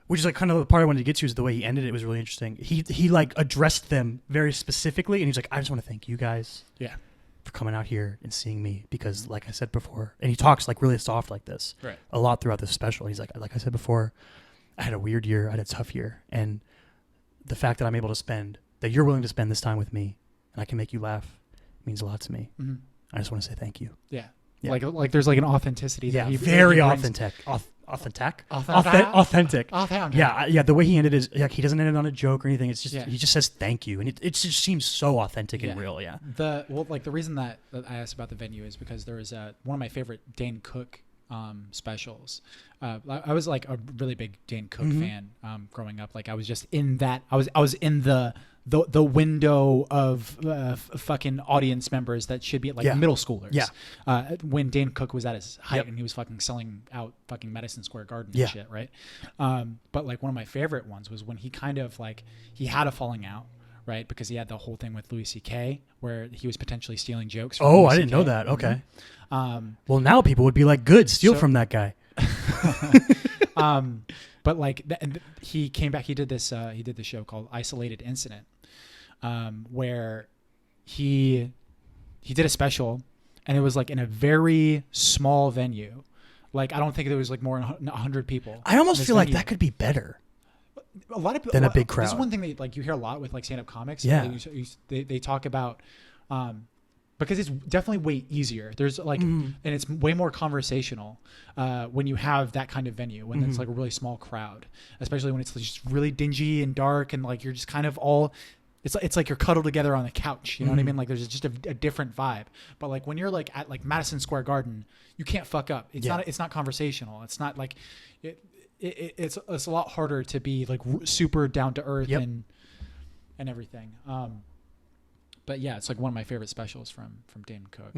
which is like kind of the part I wanted to get to is the way he ended it was really interesting. He like addressed them very specifically, and he's like, "I just want to thank you guys, for coming out here and seeing me because, like I said before," and he talks like really soft like this, a lot throughout this special. He's like I said before, I had a weird year, I had a tough year, and the fact that I'm able to that you're willing to spend this time with me, and I can make you laugh, means a lot to me. Mm-hmm. I just want to say thank you. Yeah. Like there's like an authenticity. Yeah, very authentic. Authentic. Yeah. The way he ended is like he doesn't end it on a joke or anything. It's just he just says thank you, and it just seems so authentic and real. Yeah. The reason that I asked about the venue is because there was one of my favorite Dane Cook specials. I was like a really big Dane Cook fan growing up. Like I was just in that. I was in the window of fucking audience members that should be like middle schoolers. Yeah. When Dane Cook was at his height and he was fucking selling out fucking Madison Square Garden and shit, right? But like one of my favorite ones was when he kind of like he had a falling out, right? Because he had the whole thing with Louis C.K. where he was potentially stealing jokes. From Oh, Louis I didn't CK. know that. Okay. Um, Well, now people would be like, good, steal from that guy. but like he came back. He did this show called Isolated Incident, where he did a special, and it was like in a very small venue. Like I don't think there was like more than 100 people. I almost feel like that could be better. A lot of people than a big crowd. This is one thing that like you hear a lot with like stand-up comics. Yeah. They talk about because it's definitely way easier. There's like and it's way more conversational when you have that kind of venue, when it's like a really small crowd, especially when it's just really dingy and dark and like you're just kind of all it's like you're cuddled together on the couch. You know what I mean? Like there's just a different vibe. But like when you're like at like Madison Square Garden, you can't fuck up. It's not conversational. It's not like it's a lot harder to be like super down to earth and everything. But yeah, it's like one of my favorite specials from Dane Cook.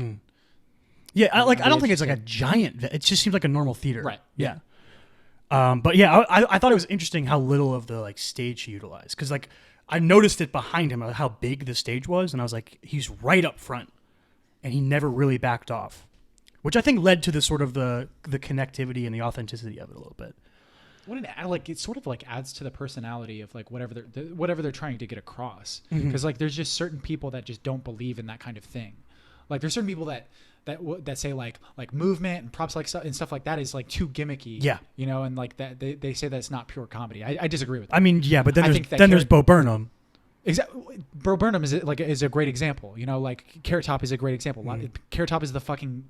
Yeah, I don't think it's like a giant. It just seems like a normal theater. Right. Yeah. But yeah, I thought it was interesting how little of the like stage he utilized, because like I noticed it behind him how big the stage was, and I was like, he's right up front, and he never really backed off, which I think led to the sort of the connectivity and the authenticity of it a little bit. Like it sort of like adds to the personality of like whatever they're trying to get across, because like there's just certain people that just don't believe in that kind of thing. Like there's certain people that say like movement and props like stuff and stuff like that is like too gimmicky. Yeah, you know, and like that they say that it's not pure comedy. I disagree with that. I mean, yeah, but then there's Bo Burnham. Exactly. Bo Burnham is a great example. You know, like Carrot Top is a great example. Carrot Top is the fucking.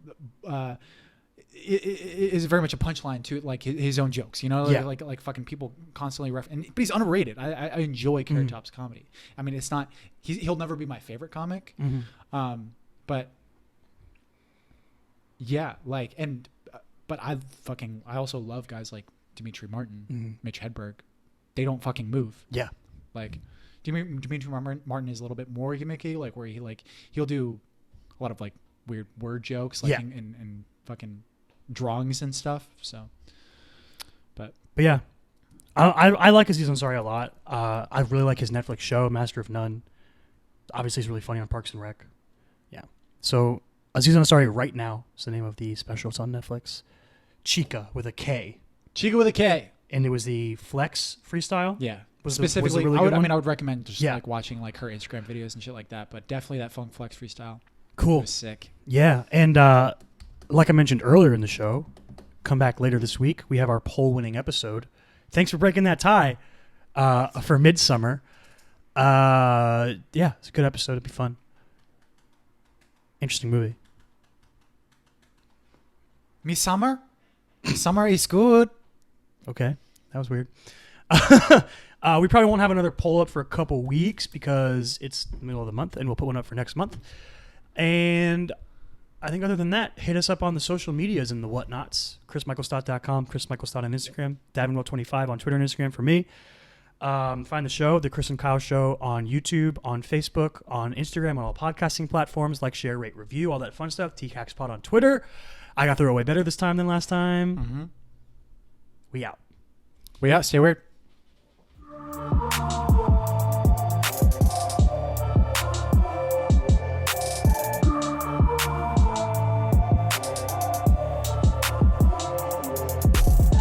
It is very much a punchline to like his own jokes, you know, like fucking people constantly but he's underrated. I enjoy Carrot Top's comedy. I mean, it's not he'll never be my favorite comic, but yeah, like but I also love guys like Dimitri Martin, Mitch Hedberg. They don't fucking move. Yeah, like Dimitri Martin is a little bit more gimmicky, like where he'll do a lot of like weird word jokes, like and fucking drawings and stuff. So but yeah, I like Aziz Ansari a lot. I really like his Netflix show Master of None. Obviously he's really funny on Parks and Rec. Yeah, so Aziz Ansari Right Now is the name of the special. It's on Netflix. Chica with a K, and it was the Flex freestyle. Yeah, specifically really I would recommend just like watching like her Instagram videos and shit like that, but definitely that Funk Flex freestyle. Cool. It was sick. Yeah, and like I mentioned earlier in the show, come back later this week. We have our poll-winning episode. Thanks for breaking that tie for Midsummer. Yeah, it's a good episode. It'd be fun. Interesting movie. Midsummer is good. Okay, that was weird. We probably won't have another poll up for a couple weeks because it's the middle of the month, and we'll put one up for next month. And I think other than that, hit us up on the social medias and the whatnots. ChrisMichaelStott.com, Chris Michael Stott on Instagram, Davinwell25 on Twitter and Instagram for me. Find the show, The Chris and Kyle Show, on YouTube, on Facebook, on Instagram, on all podcasting platforms, like, share, rate, review, all that fun stuff. tcaks pod on Twitter. I got through it way better this time than last time. We out. Stay weird.